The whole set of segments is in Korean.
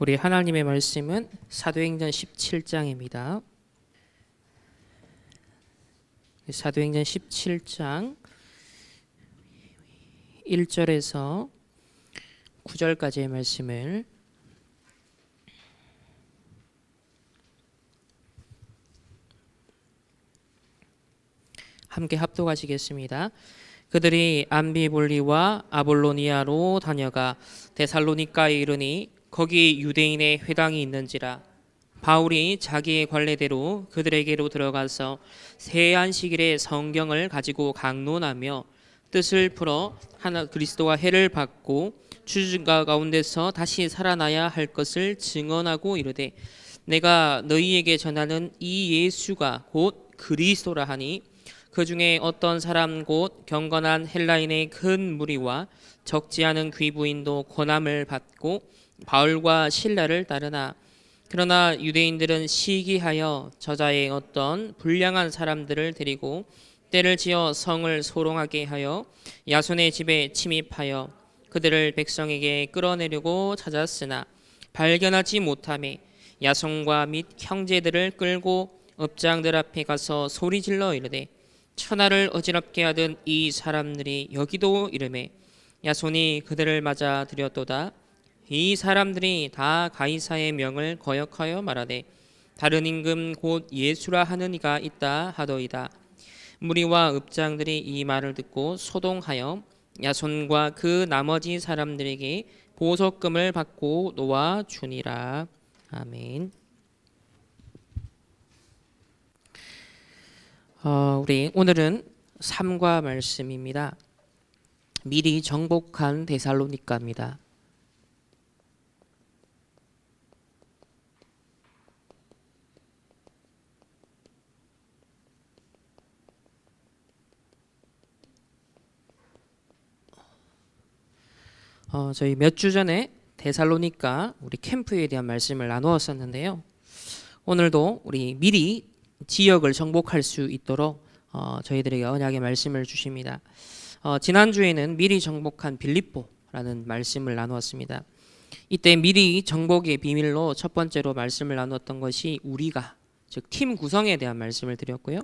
우리 하나님의 말씀은 사도행전 17장입니다. 사도행전 17장 1절에서 9절까지의 말씀을 함께 합독하시겠습니다. 그들이 암비볼리와 아볼로니아로 다녀가 데살로니가에 이르니 거기 유대인의 회당이 있는지라. 바울이 자기의 관례대로 그들에게로 들어가서 새 안식일에 성경을 가지고 강론하며 뜻을 풀어 하나 그리스도가 해를 받고 죽은 가운데서 다시 살아나야 할 것을 증언하고 이르되, 내가 너희에게 전하는 이 예수가 곧 그리스도라 하니, 그 중에 어떤 사람 곧 경건한 헬라인의 큰 무리와 적지 않은 귀부인도 권함을 받고 바울과 실라를 따르나, 그러나 유대인들은 시기하여 저자의 어떤 불량한 사람들을 데리고 때를 지어 성을 소롱하게 하여 야손의 집에 침입하여 그들을 백성에게 끌어내려고 찾았으나 발견하지 못하매 야손과 및 형제들을 끌고 업장들 앞에 가서 소리질러 이르되, 천하를 어지럽게 하던 이 사람들이 여기도 이르매 야손이 그들을 맞아 들였도다. 이 사람들이 다 가이사의 명을 거역하여 말하되, 다른 임금 곧 예수라 하는 이가 있다 하더이다. 무리와 읍장들이 이 말을 듣고 소동하여 야손과 그 나머지 사람들에게 보석금을 받고 놓아 주니라. 아멘. 우리 오늘은 3과 말씀입니다. 미리 정복한 데살로니가입니다. 저희 몇 주 전에 데살로니가 우리 캠프에 대한 말씀을 나누었었는데요. 오늘도 우리 미리 지역을 정복할 수 있도록 저희들에게 언약의 말씀을 주십니다. 지난주에는 미리 정복한 빌립보라는 말씀을 나누었습니다. 이때 미리 정복의 비밀로 첫 번째로 말씀을 나누었던 것이 우리가, 즉 팀 구성에 대한 말씀을 드렸고요.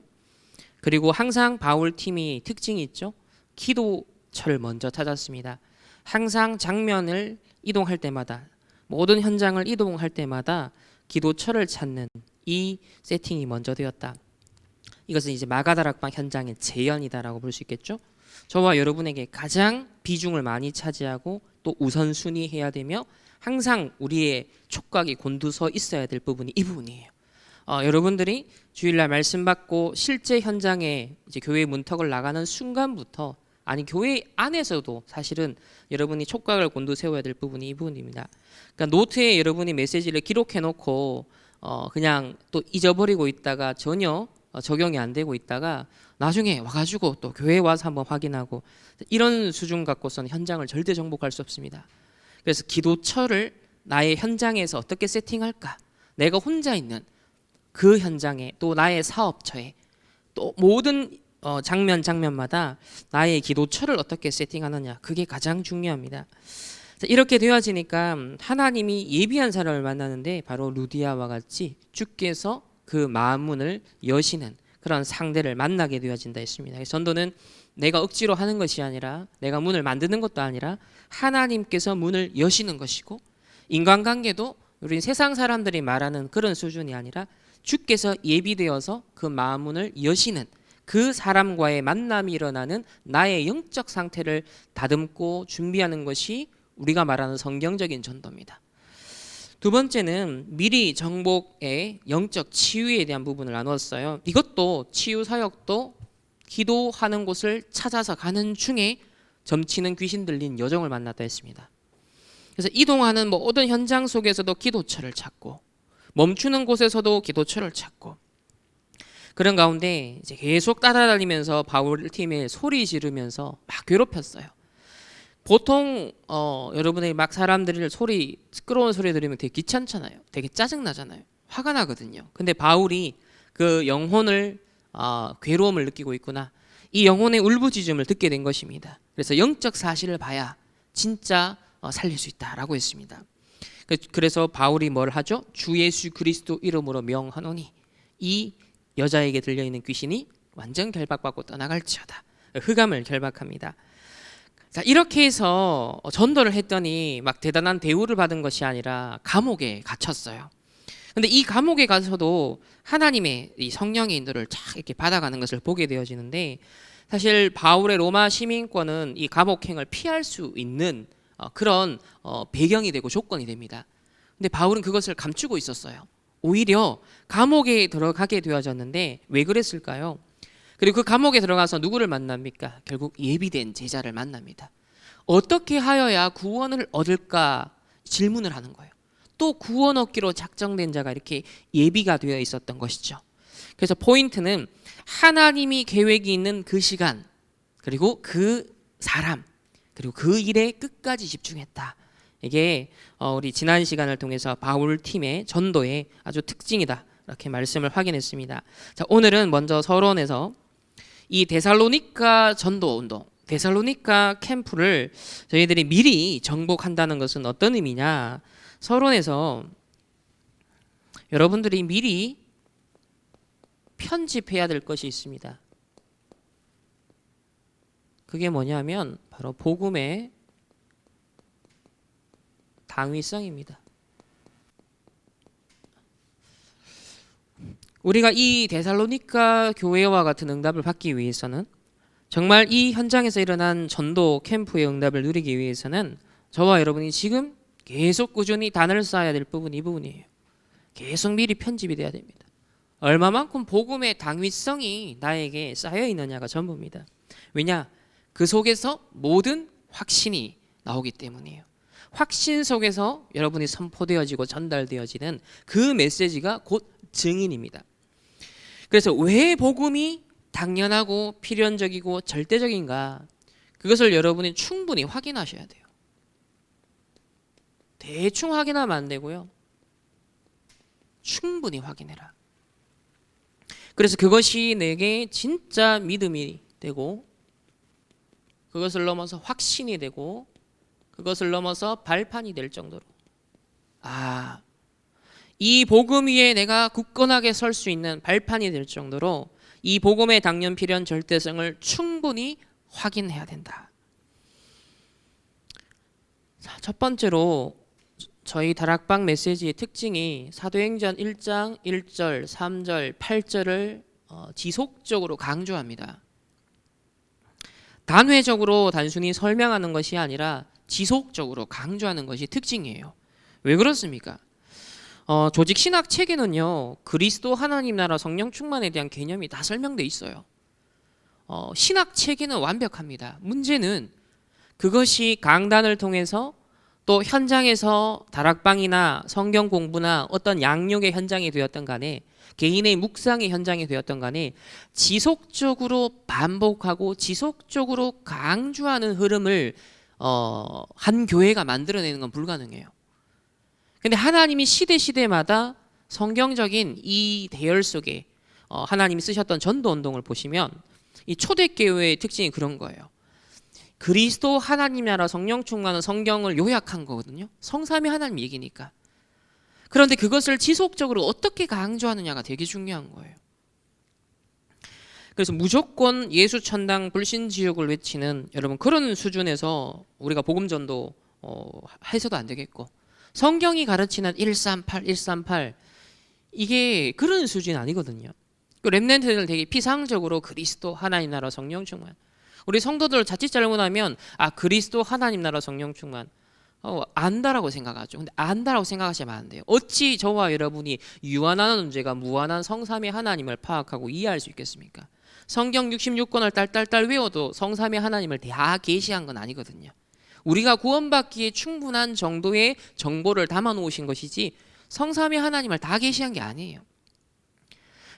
그리고 항상 바울 팀이 특징이 있죠. 기도처를 먼저 찾았습니다. 항상 장면을 이동할 때마다, 모든 현장을 이동할 때마다 기도처를 찾는 이 세팅이 먼저 되었다. 이것은 이제 마가다락방 현장의 재현이다라고 볼 수 있겠죠. 저와 여러분에게 가장 비중을 많이 차지하고 또 우선순위해야 되며 항상 우리의 촉각이 곤두서 있어야 될 부분이 이 부분이에요. 여러분들이 주일날 말씀 받고 실제 현장에 이제 교회 문턱을 나가는 순간부터, 아니 교회 안에서도 사실은 여러분이 촉각을 곤두세워야 될 부분이 이 부분입니다. 그러니까 노트에 여러분이 메시지를 기록해 놓고 그냥 또 잊어버리고 있다가 전혀 적용이 안 되고 있다가 나중에 와가지고 또 교회에 와서 한번 확인하고, 이런 수준 갖고서는 현장을 절대 정복할 수 없습니다. 그래서 기도처를 나의 현장에서 어떻게 세팅할까, 내가 혼자 있는 그 현장에, 또 나의 사업처에, 또 모든 장면마다 나의 기도처를 어떻게 세팅하느냐, 그게 가장 중요합니다. 이렇게 되어지니까 하나님이 예비한 사람을 만나는데 바로 루디아와 같이 주께서 그 마문을 여시는 그런 상대를 만나게 되어진다 했습니다. 전도는 내가 억지로 하는 것이 아니라, 내가 문을 만드는 것도 아니라 하나님께서 문을 여시는 것이고, 인간관계도 우리 세상 사람들이 말하는 그런 수준이 아니라 주께서 예비되어서 그 마문을 여시는 그 사람과의 만남이 일어나는 나의 영적 상태를 다듬고 준비하는 것이 우리가 말하는 성경적인 전도입니다. 두 번째는 미리 정복의 영적 치유에 대한 부분을 나눴어요. 이것도 치유 사역도 기도하는 곳을 찾아서 가는 중에 점치는 귀신 들린 여종을 만났다 했습니다. 그래서 이동하는 모든 현장 속에서도 기도처를 찾고, 멈추는 곳에서도 기도처를 찾고, 그런 가운데 이제 계속 따라다니면서 바울 팀에 소리 지르면서 막 괴롭혔어요. 보통 여러분이 막 사람들이 시끄러운 소리 들으면 되게 귀찮잖아요. 되게 짜증나잖아요. 화가 나거든요. 근데 바울이 그 영혼을 괴로움을 느끼고 있구나, 이 영혼의 울부짖음을 듣게 된 것입니다. 그래서 영적 사실을 봐야 진짜 살릴 수 있다라고 했습니다. 그래서 바울이 뭘 하죠? 주 예수 그리스도 이름으로 명하노니 이 여자에게 들려있는 귀신이 완전 결박받고 떠나갈지어다. 흑암을 결박합니다. 자, 이렇게 해서 전도를 했더니 막 대단한 대우를 받은 것이 아니라 감옥에 갇혔어요. 근데 이 감옥에 가서도 하나님의 이 성령의 인도를 쫙 이렇게 받아가는 것을 보게 되어지는데, 사실 바울의 로마 시민권은 이 감옥행을 피할 수 있는 그런 배경이 되고 조건이 됩니다. 근데 바울은 그것을 감추고 있었어요. 오히려 감옥에 들어가게 되어졌는데 왜 그랬을까요? 그리고 그 감옥에 들어가서 누구를 만납니까? 결국 예비된 제자를 만납니다. 어떻게 하여야 구원을 얻을까 질문을 하는 거예요. 또 구원 얻기로 작정된 자가 이렇게 예비가 되어 있었던 것이죠. 그래서 포인트는 하나님이 계획이 있는 그 시간, 그리고 그 사람, 그리고 그 일에 끝까지 집중했다. 이게 우리 지난 시간을 통해서 바울 팀의 전도의 아주 특징이다, 이렇게 말씀을 확인했습니다. 자, 오늘은 먼저 서론에서 이 데살로니가 전도 운동, 데살로니가 캠프를 저희들이 미리 정복한다는 것은 어떤 의미냐? 서론에서 여러분들이 미리 편집해야 될 것이 있습니다. 그게 뭐냐면 바로 복음의 당위성입니다. 우리가 이 데살로니가 교회와 같은 응답을 받기 위해서는, 정말 이 현장에서 일어난 전도 캠프의 응답을 누리기 위해서는 저와 여러분이 지금 계속 꾸준히 단을 쌓아야 될 부분이 이 부분이에요. 계속 미리 편집이 돼야 됩니다. 얼마만큼 복음의 당위성이 나에게 쌓여 있느냐가 전부입니다. 왜냐? 그 속에서 모든 확신이 나오기 때문이에요. 확신 속에서 여러분이 선포되어지고 전달되어지는 그 메시지가 곧 증인입니다. 그래서 왜 복음이 당연하고 필연적이고 절대적인가? 그것을 여러분이 충분히 확인하셔야 돼요. 대충 확인하면 안 되고요. 충분히 확인해라. 그래서 그것이 내게 진짜 믿음이 되고, 그것을 넘어서 확신이 되고, 그것을 넘어서 발판이 될 정도로, 이 복음 위에 내가 굳건하게 설 수 있는 발판이 될 정도로 이 복음의 당연 필연 절대성을 충분히 확인해야 된다. 자, 첫 번째로 저희 다락방 메시지의 특징이 사도행전 1장 1절, 3절, 8절을 지속적으로 강조합니다. 단회적으로 단순히 설명하는 것이 아니라 지속적으로 강조하는 것이 특징이에요. 왜 그렇습니까? 조직 신학 책에는요, 그리스도 하나님 나라 성령 충만에 대한 개념이 다 설명돼 있어요. 신학 책에는 완벽합니다. 문제는 그것이 강단을 통해서 또 현장에서 다락방이나 성경 공부나 어떤 양육의 현장이 되었던 간에, 개인의 묵상의 현장이 되었던 간에 지속적으로 반복하고 지속적으로 강조하는 흐름을 한 교회가 만들어내는 건 불가능해요. 근데 하나님이 시대마다 성경적인 이 대열 속에 하나님이 쓰셨던 전도 운동을 보시면 이 초대교회의 특징이 그런 거예요. 그리스도 하나님 나라 성령 충만은 성경을 요약한 거거든요. 성삼위 하나님 얘기니까. 그런데 그것을 지속적으로 어떻게 강조하느냐가 되게 중요한 거예요. 그래서 무조건 예수 천당 불신 지옥을 외치는, 여러분, 그런 수준에서 우리가 복음 전도 해서도 안 되겠고, 성경이 가르치는 138 이게 그런 수준이 아니거든요. 그 렘넌트들 되게 피상적으로 그리스도 하나님 나라 성령 충만, 우리 성도들 자칫 잘못하면 그리스도 하나님 나라 성령 충만 안다라고 생각하죠. 근데 안다라고 생각하시면 안 돼요. 어찌 저와 여러분이 유한한 존재가 무한한 성삼위 하나님을 파악하고 이해할 수 있겠습니까? 성경 66권을 딸딸딸 외워도 성삼위 하나님을 다 계시한 건 아니거든요. 우리가 구원받기에 충분한 정도의 정보를 담아 놓으신 것이지 성삼위 하나님을 다 계시한 게 아니에요.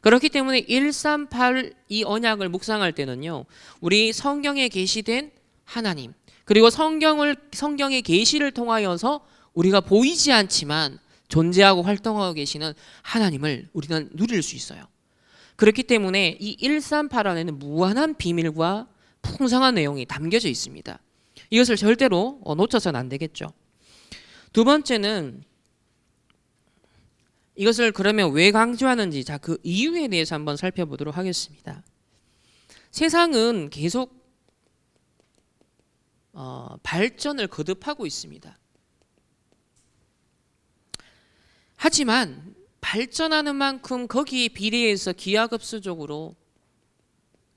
그렇기 때문에 138 이 언약을 묵상할 때는요, 우리 성경에 계시된 하나님, 그리고 성경의 계시를 통하여서 우리가 보이지 않지만 존재하고 활동하고 계시는 하나님을 우리는 누릴 수 있어요. 그렇기 때문에 이 138 안에는 무한한 비밀과 풍성한 내용이 담겨져 있습니다. 이것을 절대로 놓쳐서는 안 되겠죠. 두 번째는 이것을 그러면 왜 강조하는지 자, 그 이유에 대해서 한번 살펴보도록 하겠습니다. 세상은 계속 발전을 거듭하고 있습니다. 하지만 발전하는 만큼 거기에 비례해서 기하급수적으로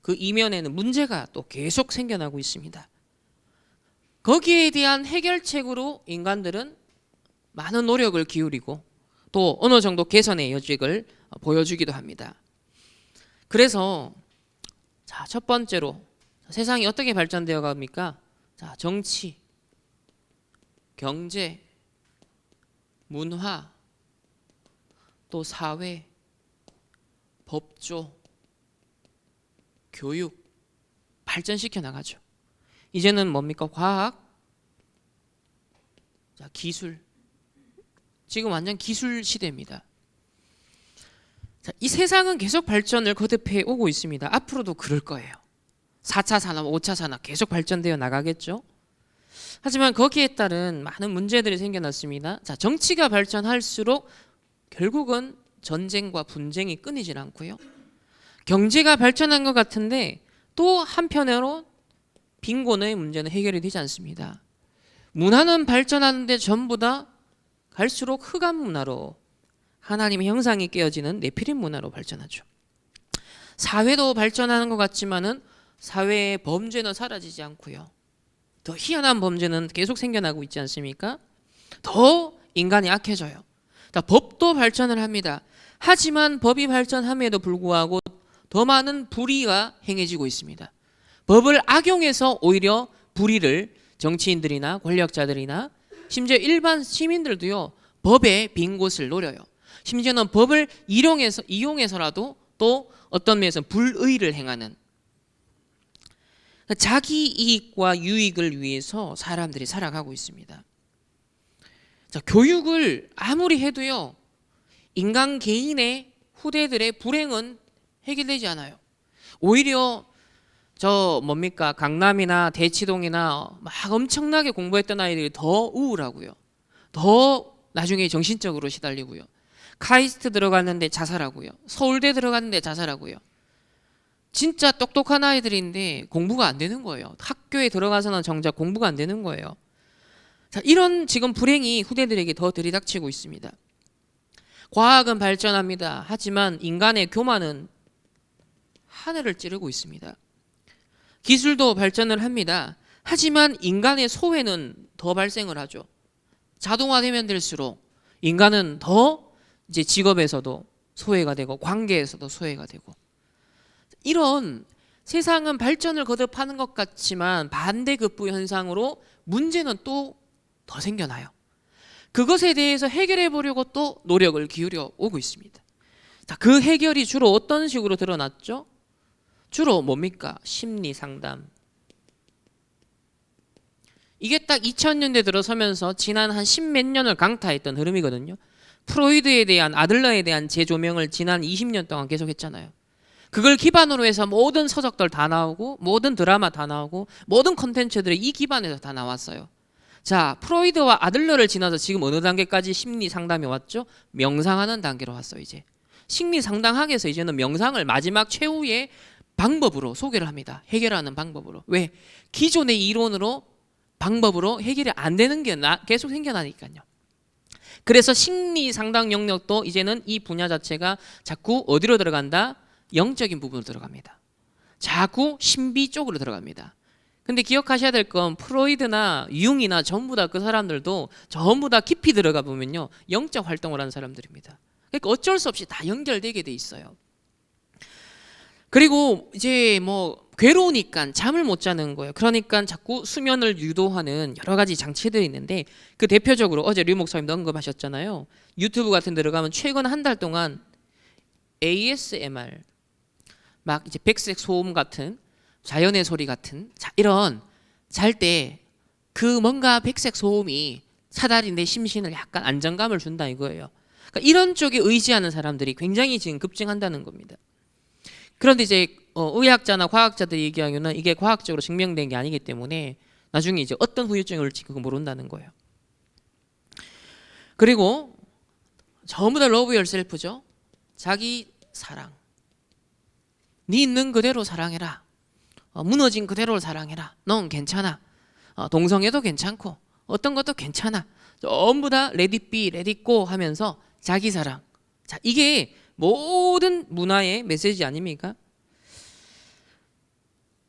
그 이면에는 문제가 또 계속 생겨나고 있습니다. 거기에 대한 해결책으로 인간들은 많은 노력을 기울이고 또 어느 정도 개선의 여직을 보여주기도 합니다. 그래서 자, 첫 번째로 세상이 어떻게 발전되어 갑니까? 자, 정치, 경제, 문화, 또 사회, 법조, 교육 발전시켜 나가죠. 이제는 뭡니까? 과학, 자, 기술. 지금 완전 기술 시대입니다. 자, 이 세상은 계속 발전을 거듭해 오고 있습니다. 앞으로도 그럴 거예요. 4차 산업, 5차 산업 계속 발전되어 나가겠죠. 하지만 거기에 따른 많은 문제들이 생겨났습니다. 자, 정치가 발전할수록 결국은 전쟁과 분쟁이 끊이질 않고요. 경제가 발전한 것 같은데 또 한편으로 빈곤의 문제는 해결이 되지 않습니다. 문화는 발전하는데 전부 다 갈수록 흑암 문화로 하나님의 형상이 깨어지는 네피림 문화로 발전하죠. 사회도 발전하는 것 같지만은 사회의 범죄는 사라지지 않고요. 더 희한한 범죄는 계속 생겨나고 있지 않습니까? 더 인간이 악해져요. 법도 발전을 합니다. 하지만 법이 발전함에도 불구하고 더 많은 불의가 행해지고 있습니다. 법을 악용해서 오히려 불의를 정치인들이나 권력자들이나 심지어 일반 시민들도요, 법의 빈 곳을 노려요. 심지어는 법을 이용해서라도 또 어떤 면에서 불의를 행하는, 자기 이익과 유익을 위해서 사람들이 살아가고 있습니다. 자, 교육을 아무리 해도요, 인간 개인의 후대들의 불행은 해결되지 않아요. 오히려 강남이나 대치동이나 막 엄청나게 공부했던 아이들이 더 우울하고요. 더 나중에 정신적으로 시달리고요. 카이스트 들어갔는데 자살하고요. 서울대 들어갔는데 자살하고요. 진짜 똑똑한 아이들인데 공부가 안 되는 거예요. 학교에 들어가서는 정작 공부가 안 되는 거예요. 자, 이런 지금 불행이 후대들에게 더 들이닥치고 있습니다. 과학은 발전합니다. 하지만 인간의 교만은 하늘을 찌르고 있습니다. 기술도 발전을 합니다. 하지만 인간의 소외는 더 발생을 하죠. 자동화되면 될수록 인간은 더 이제 직업에서도 소외가 되고 관계에서도 소외가 되고, 이런 세상은 발전을 거듭하는 것 같지만 반대급부 현상으로 문제는 또 더 생겨나요. 그것에 대해서 해결해 보려고 또 노력을 기울여 오고 있습니다. 자, 그 해결이 주로 어떤 식으로 드러났죠? 주로 뭡니까? 심리 상담. 이게 딱 2000년대 들어서면서 지난 한 10몇 년을 강타했던 흐름이거든요. 프로이드에 대한, 아들러에 대한 재조명을 지난 20년 동안 계속 했잖아요. 그걸 기반으로 해서 모든 서적들 다 나오고 모든 드라마 다 나오고 모든 콘텐츠들이 이 기반에서 다 나왔어요. 자, 프로이드와 아들러를 지나서 지금 어느 단계까지 심리 상담이 왔죠? 명상하는 단계로 왔어요. 이제 심리 상담학에서 이제는 명상을 마지막 최후의 방법으로 소개를 합니다. 해결하는 방법으로. 왜? 기존의 이론으로 방법으로 해결이 안 되는 게 계속 생겨나니까요. 그래서 심리 상담 영역도 이제는 이 분야 자체가 자꾸 어디로 들어간다? 영적인 부분으로 들어갑니다. 자꾸 신비 쪽으로 들어갑니다. 근데 기억하셔야 될 건 프로이드나 융이나 전부 다 그 사람들도 전부 다 깊이 들어가 보면요, 영적 활동을 하는 사람들입니다. 그러니까 어쩔 수 없이 다 연결되게 돼 있어요. 그리고 이제 뭐 괴로우니까 잠을 못 자는 거예요. 그러니까 자꾸 수면을 유도하는 여러 가지 장치들이 있는데, 그 대표적으로 어제 류 목사님도 언급하셨잖아요. 유튜브 같은 데 들어가면 최근 한 달 동안 ASMR, 막 이제 백색 소음 같은, 자연의 소리 같은, 자, 이런 잘 때 그 뭔가 백색 소음이 차라리 내 심신을 약간 안정감을 준다 이거예요. 그러니까 이런 쪽에 의지하는 사람들이 굉장히 지금 급증한다는 겁니다. 그런데 이제 의학자나 과학자들이 얘기하기는 이게 과학적으로 증명된 게 아니기 때문에 나중에 이제 어떤 후유증을 올지 그거 모른다는 거예요. 그리고 전부 다 love yourself죠. 자기 사랑. 네 있는 그대로 사랑해라. 무너진 그대로 사랑해라. 넌 괜찮아. 동성애도 괜찮고 어떤 것도 괜찮아. 전부 다 let it be, let it go 하면서 자기 사랑. 자, 이게 모든 문화의 메시지 아닙니까?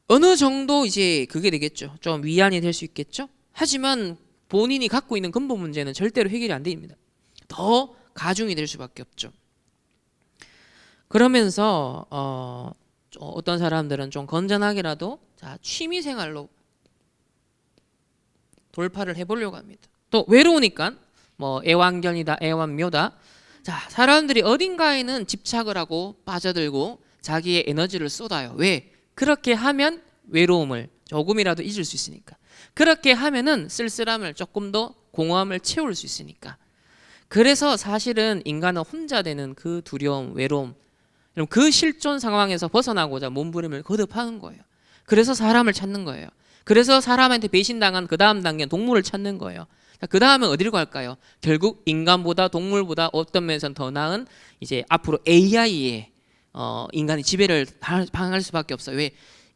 어느 정도 이제 그게 되겠죠. 좀 위안이 될 수 있겠죠. 하지만 본인이 갖고 있는 근본 문제는 절대로 해결이 안 됩니다. 더 가중이 될 수밖에 없죠. 그러면서 어떤 사람들은 좀 건전하게라도 자, 취미 생활로 돌파를 해보려고 합니다. 또 외로우니까 뭐 애완견이다, 애완묘다. 자, 사람들이 어딘가에는 집착을 하고 빠져들고 자기의 에너지를 쏟아요. 왜? 그렇게 하면 외로움을 조금이라도 잊을 수 있으니까. 그렇게 하면은 쓸쓸함을 조금 더 공허함을 채울 수 있으니까. 그래서 사실은 인간은 혼자 되는 그 두려움, 외로움, 그 실존 상황에서 벗어나고자 몸부림을 거듭하는 거예요. 그래서 사람을 찾는 거예요. 그래서 사람한테 배신당한 그 다음 단계는 동물을 찾는 거예요. 그 다음은 어디로 갈까요? 결국 인간보다 동물보다 어떤 면에서는 더 나은 이제 앞으로 AI에 인간이 지배를 당할 수밖에 없어요. 왜?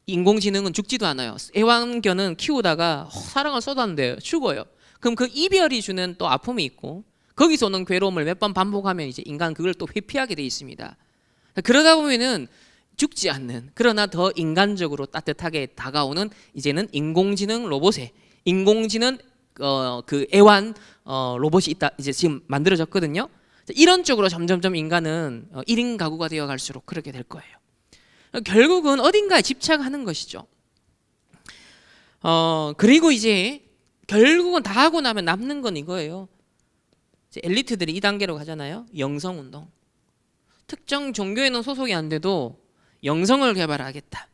인공지능은 죽지도 않아요. 애완견은 키우다가 사랑을 쏟았는데 죽어요. 그럼 그 이별이 주는 또 아픔이 있고 거기서 오는 괴로움을 몇 번 반복하면 이제 인간 그걸 또 회피하게 돼 있습니다. 그러다 보면은 죽지 않는 그러나 더 인간적으로 따뜻하게 다가오는 이제는 인공지능 로봇에 인공지능 그 애완 로봇이 있다 이제 지금 만들어졌거든요. 이런 쪽으로 점점점 인간은 1인 가구가 되어 갈수록 그렇게 될 거예요. 결국은 어딘가에 집착하는 것이죠. 그리고 이제 결국은 다 하고 나면 남는 건 이거예요. 이제 엘리트들이 이 단계로 가잖아요. 영성운동. 특정 종교에는 소속이 안 돼도 영성을 개발하겠다.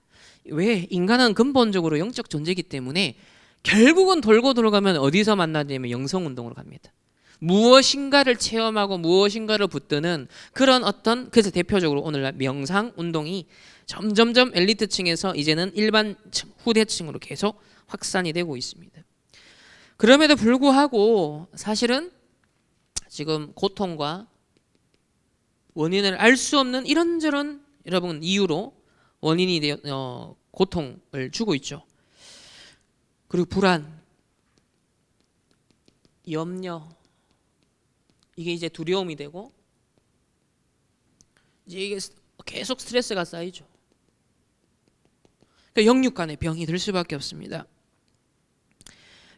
왜? 인간은 근본적으로 영적 존재이기 때문에 결국은 돌고 돌아가면 어디서 만나냐면 영성운동으로 갑니다. 무엇인가를 체험하고 무엇인가를 붙드는 그런 어떤 그래서 대표적으로 오늘날 명상운동이 점점점 엘리트층에서 이제는 일반층, 후대층으로 계속 확산이 되고 있습니다. 그럼에도 불구하고 사실은 지금 고통과 원인을 알 수 없는 이런저런 여러분 이유로 원인이 되어 고통을 주고 있죠. 그리고 불안, 염려 이게 이제 두려움이 되고 이제 이게 계속 스트레스가 쌓이죠. 그러니까 영육간의 병이 들 수밖에 없습니다.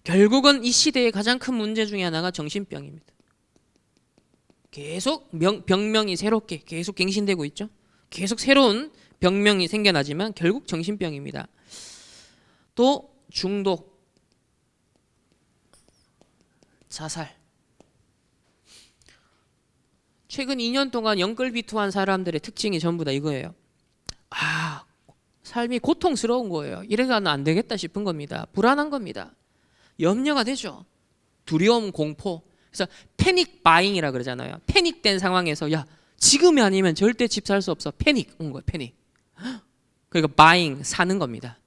결국은 이 시대의 가장 큰 문제 중에 하나가 정신병입니다. 계속 병명이 새롭게 계속 갱신되고 있죠. 계속 새로운 병명이 생겨나지만 결국 정신병입니다. 또 중독, 자살. 최근 2년 동안 영끌비투한 사람들의 특징이 전부 다 이거예요. 삶이 고통스러운 거예요. 이래가는 안 되겠다 싶은 겁니다. 불안한 겁니다. 염려가 되죠. 두려움, 공포. 그래서 패닉 바잉이라 그러잖아요. 패닉된 상황에서 야 지금이 아니면 절대 집 살 수 없어. 패닉 온 거예요. 패닉. 그러니까 바잉 사는 겁니다.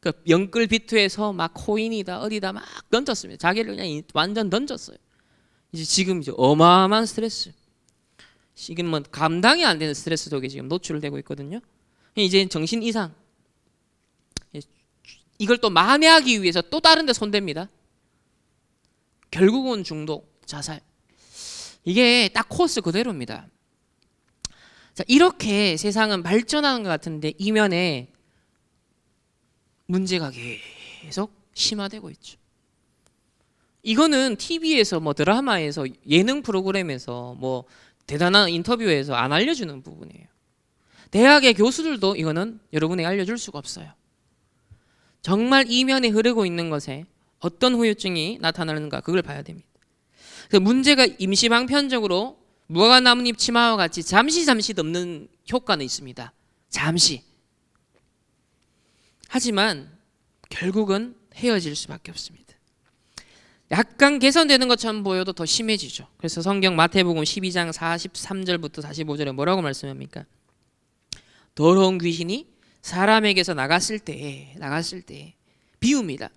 그 영끌 비트에서 막 코인이다 어디다 막 던졌습니다. 자기를 그냥 완전 던졌어요. 이제 지금 이제 어마어마한 스트레스. 지금 뭐 감당이 안 되는 스트레스 속에 지금 노출되고 있거든요. 이제 정신 이상. 이걸 또 만회하기 위해서 또 다른 데 손댑니다. 결국은 중독, 자살. 이게 딱 코스 그대로입니다. 자, 이렇게 세상은 발전하는 것 같은데 이면에 문제가 계속 심화되고 있죠. 이거는 TV에서 뭐 드라마에서 예능 프로그램에서 뭐 대단한 인터뷰에서 안 알려주는 부분이에요. 대학의 교수들도 이거는 여러분에게 알려줄 수가 없어요. 정말 이면에 흐르고 있는 것에 어떤 후유증이 나타나는가 그걸 봐야 됩니다. 그래서 문제가 임시방편적으로 무화과 나뭇잎 치마와 같이 잠시 덮는 효과는 있습니다. 잠시. 하지만 결국은 헤어질 수밖에 없습니다. 약간 개선되는 것처럼 보여도 더 심해지죠. 그래서 성경 마태복음 12장 43절부터 45절에 뭐라고 말씀합니까? 더러운 귀신이 사람에게서 나갔을 때 비유입니다.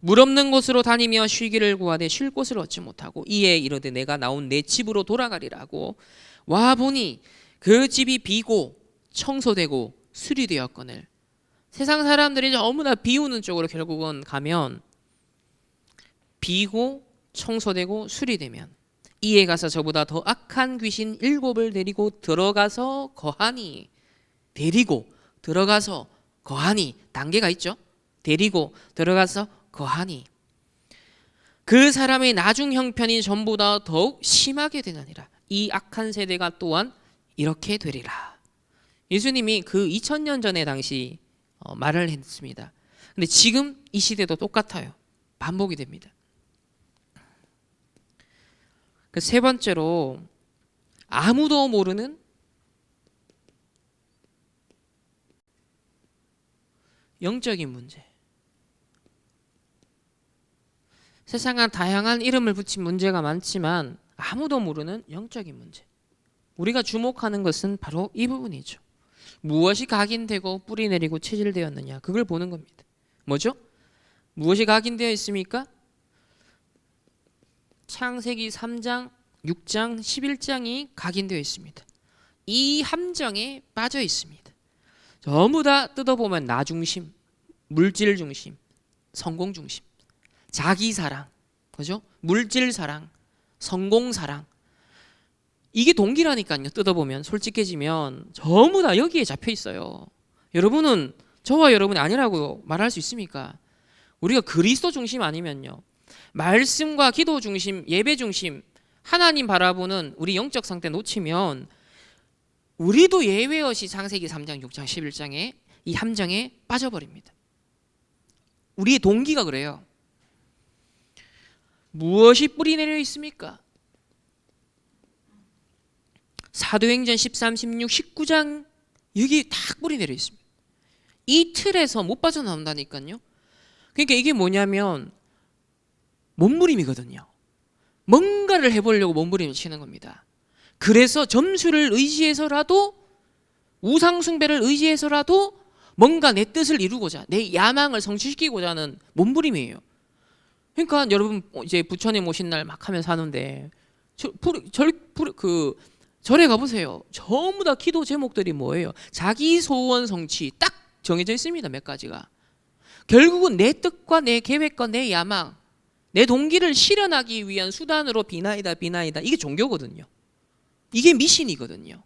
물 없는 곳으로 다니며 쉬기를 구하되 쉴 곳을 얻지 못하고 이에 이르되 내가 나온 내 집으로 돌아가리라고 와 보니 그 집이 비고 청소되고 수리되었거늘. 세상 사람들이 전부 다 비우는 쪽으로 결국은 가면 비고 청소되고 수리되면 이에 가서 저보다 더 악한 귀신 7을 데리고 들어가서 거하니. 데리고 들어가서 거하니 단계가 있죠. 데리고 들어가서 거하니 그 사람의 나중 형편이 전보다 더욱 심하게 되느니라. 이 악한 세대가 또한 이렇게 되리라. 예수님이 그 2000년 전에 당시 말을 했습니다. 근데 지금 이 시대도 똑같아요. 반복이 됩니다. 그 세 번째로 아무도 모르는 영적인 문제. 세상은 다양한 이름을 붙인 문제가 많지만 아무도 모르는 영적인 문제. 우리가 주목하는 것은 바로 이 부분이죠. 무엇이 각인되고 뿌리 내리고 체질되었느냐, 그걸 보는 겁니다. 뭐죠? 무엇이 각인되어 있습니까? 창세기 3장, 6장, 11장이 각인되어 있습니다. 이 함정에 빠져 있습니다. 전부 다 뜯어보면 나 중심, 물질 중심, 성공 중심, 자기 사랑, 그죠? 물질 사랑, 성공 사랑. 이게 동기라니까요. 뜯어보면 솔직해지면 전부 다 여기에 잡혀 있어요. 여러분은 저와 여러분이 아니라고 말할 수 있습니까? 우리가 그리스도 중심 아니면요, 말씀과 기도 중심, 예배 중심, 하나님 바라보는 우리 영적 상태 놓치면 우리도 예외 없이 창세기 3장, 6장, 11장에 이 함정에 빠져버립니다. 우리의 동기가 그래요. 무엇이 뿌리 내려 있습니까? 사도행전 13, 16, 19장 여기 딱 뿌리 내려 있습니다. 이 틀에서 못 빠져나온다니까요. 그러니까 이게 뭐냐면 몸부림이거든요. 뭔가를 해보려고 몸부림을 치는 겁니다. 그래서 점수를 의지해서라도, 우상 숭배를 의지해서라도 뭔가 내 뜻을 이루고자, 내 야망을 성취시키고자 하는 몸부림이에요. 그러니까 여러분 이제 부처님 오신 날 막 하면서 하는데 절에 가보세요. 전부 다 기도 제목들이 뭐예요? 자기 소원 성취 딱 정해져 있습니다. 몇 가지가. 결국은 내 뜻과 내 계획과 내 야망, 내 동기를 실현하기 위한 수단으로 비나이다. 이게 종교거든요. 이게 미신이거든요.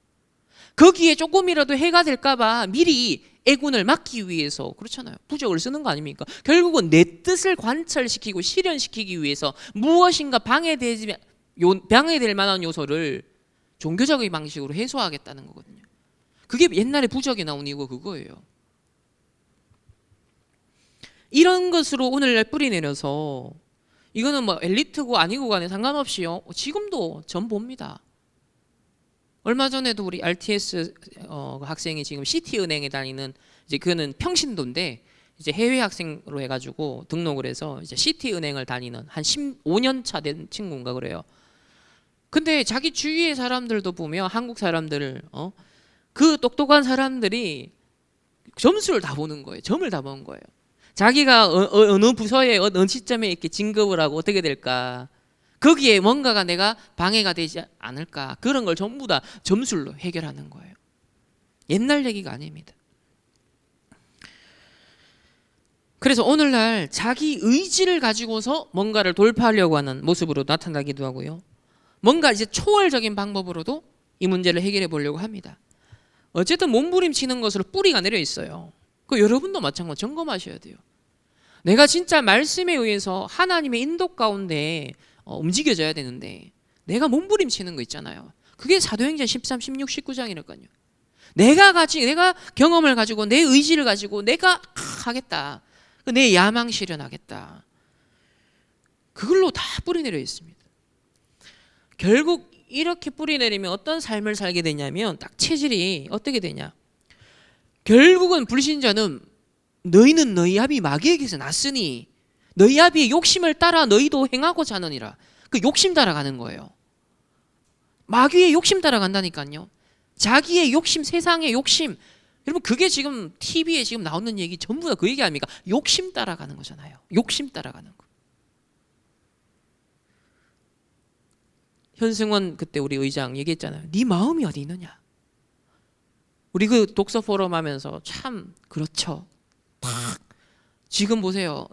거기에 조금이라도 해가 될까봐 미리 애군을 막기 위해서, 그렇잖아요. 부적을 쓰는 거 아닙니까? 결국은 내 뜻을 관철시키고 실현시키기 위해서 무엇인가 방해될 만한 요소를 종교적인 방식으로 해소하겠다는 거거든요. 그게 옛날에 부적이 나온 이유가 그거예요. 이런 것으로 오늘날 뿌리 내려서, 이거는 뭐 엘리트고 아니고 간에 상관없이요, 지금도 전 봅니다. 얼마 전에도 우리 RTS 학생이 지금 시티은행에 다니는, 이제 그는 평신도인데 이제 해외 학생으로 해가지고 등록을 해서 이제 시티은행을 다니는 한 15년 차 된 친구인가 그래요. 근데 자기 주위의 사람들도 보면 한국 사람들을 그 똑똑한 사람들이 점수를 다 보는 거예요. 점을 다 보는 거예요. 자기가 어느 부서에 어느 시점에 이렇게 진급을 하고 어떻게 될까, 거기에 뭔가가 내가 방해가 되지 않을까, 그런 걸 전부 다 점술로 해결하는 거예요. 옛날 얘기가 아닙니다. 그래서 오늘날 자기 의지를 가지고서 뭔가를 돌파하려고 하는 모습으로 나타나기도 하고요, 뭔가 이제 초월적인 방법으로도 이 문제를 해결해 보려고 합니다. 어쨌든 몸부림치는 것으로 뿌리가 내려 있어요. 그 여러분도 마찬가지로 점검하셔야 돼요. 내가 진짜 말씀에 의해서 하나님의 인도 가운데 움직여져야 되는데 내가 몸부림치는 거 있잖아요. 그게 사도행전 13, 16, 19장이랄까요. 내가 경험을 가지고 내 의지를 가지고 내가 하겠다, 내 야망 실현하겠다, 그걸로 다 뿌리 내려 있습니다. 결국 이렇게 뿌리 내리면 어떤 삶을 살게 되냐면 딱 체질이 어떻게 되냐, 결국은 불신자는 너희는 너희 아비 마귀에게서 났으니 너희 아비의 욕심을 따라 너희도 행하고자 하느니라. 그 욕심 따라가는 거예요. 마귀의 욕심 따라간다니까요. 자기의 욕심, 세상의 욕심. 여러분 그게 지금 TV에 지금 나오는 얘기 전부 다 그 얘기 아닙니까? 욕심 따라가는 거잖아요. 욕심 따라가는 거. 현승원 그때 우리 의장 얘기했잖아요. 네 마음이 어디 있느냐. 우리 그 독서 포럼 하면서 참 그렇죠. 딱 지금 보세요.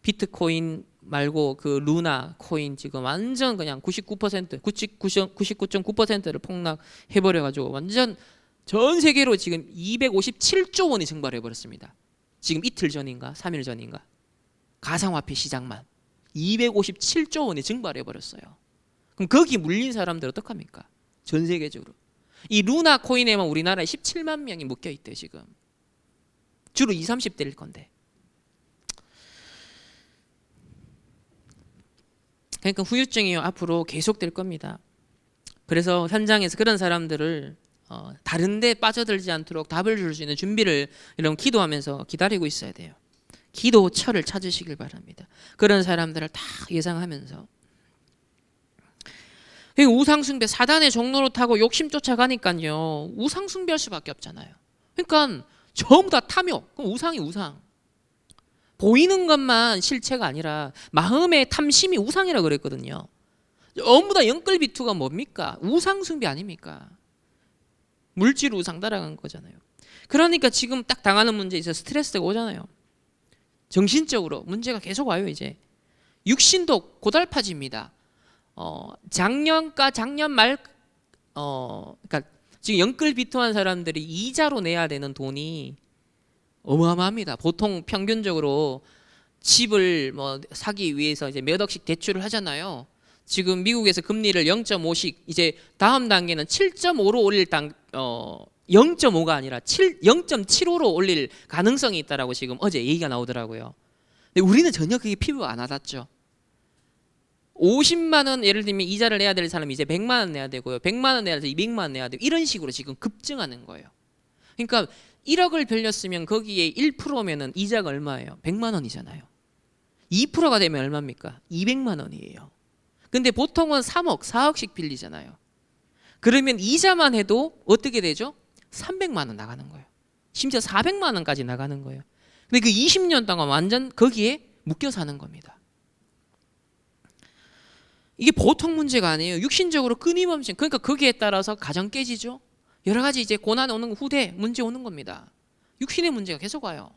비트코인 말고 그 루나 코인 지금 완전 그냥 99.9%를 폭락해버려가지고 완전 전 세계로 지금 257조 원이 증발해버렸습니다. 지금 이틀 전인가 3일 전인가 가상화폐 시장만 257조 원이 증발해버렸어요. 그럼 거기 물린 사람들 어떡합니까? 전 세계적으로. 이 루나 코인에만 우리나라에 17만 명이 묶여있대 지금. 주로 20, 30대일 건데. 그러니까 후유증이 앞으로 계속될 겁니다. 그래서 현장에서 그런 사람들을 다른 데 빠져들지 않도록 답을 줄 수 있는 준비를 이런 기도하면서 기다리고 있어야 돼요. 기도처를 찾으시길 바랍니다. 그런 사람들을 다 예상하면서. 우상숭배 사단의 종로로 타고 욕심 쫓아가니까요. 우상숭배할 수밖에 없잖아요. 그러니까 전부 다 탐욕. 그럼 우상이 우상. 보이는 것만 실체가 아니라 마음의 탐심이 우상이라 그랬거든요. 전부 다 영끌비투가 뭡니까? 우상숭배 아닙니까? 물질 우상 따라간 거잖아요. 그러니까 지금 딱 당하는 문제 이제 스트레스가 오잖아요. 정신적으로 문제가 계속 와요. 이제 육신도 고달파집니다. 작년 말 그러니까 지금 영끌비투한 사람들이 이자로 내야 되는 돈이 어마어마합니다. 보통 평균적으로 집을 뭐 사기 위해서 이제 몇 억씩 대출을 하잖아요. 지금 미국에서 금리를 0.5씩 이제 다음 단계는 7.5로 올릴 0.5가 아니라 0.75로 올릴 가능성이 있다라고 지금 어제 얘기가 나오더라고요. 근데 우리는 전혀 그게 필요 안 하았죠. 50만 원 예를 들면 이자를 내야 될 사람이 이제 100만 원 내야 되고요. 100만 원 내야 돼서 200만 원 내야 되고 이런 식으로 지금 급증하는 거예요. 그러니까 1억을 빌렸으면 거기에 1%면은 이자가 얼마예요? 100만 원이잖아요. 2%가 되면 얼마입니까? 200만 원이에요. 근데 보통은 3억, 4억씩 빌리잖아요. 그러면 이자만 해도 어떻게 되죠? 300만 원 나가는 거예요. 심지어 400만 원까지 나가는 거예요. 근데 그 20년 동안 완전 거기에 묶여 사는 겁니다. 이게 보통 문제가 아니에요. 육신적으로 끊임없이. 그러니까 거기에 따라서 가정 깨지죠. 여러 가지 이제 고난 오는 후대 문제 오는 겁니다. 육신의 문제가 계속 와요.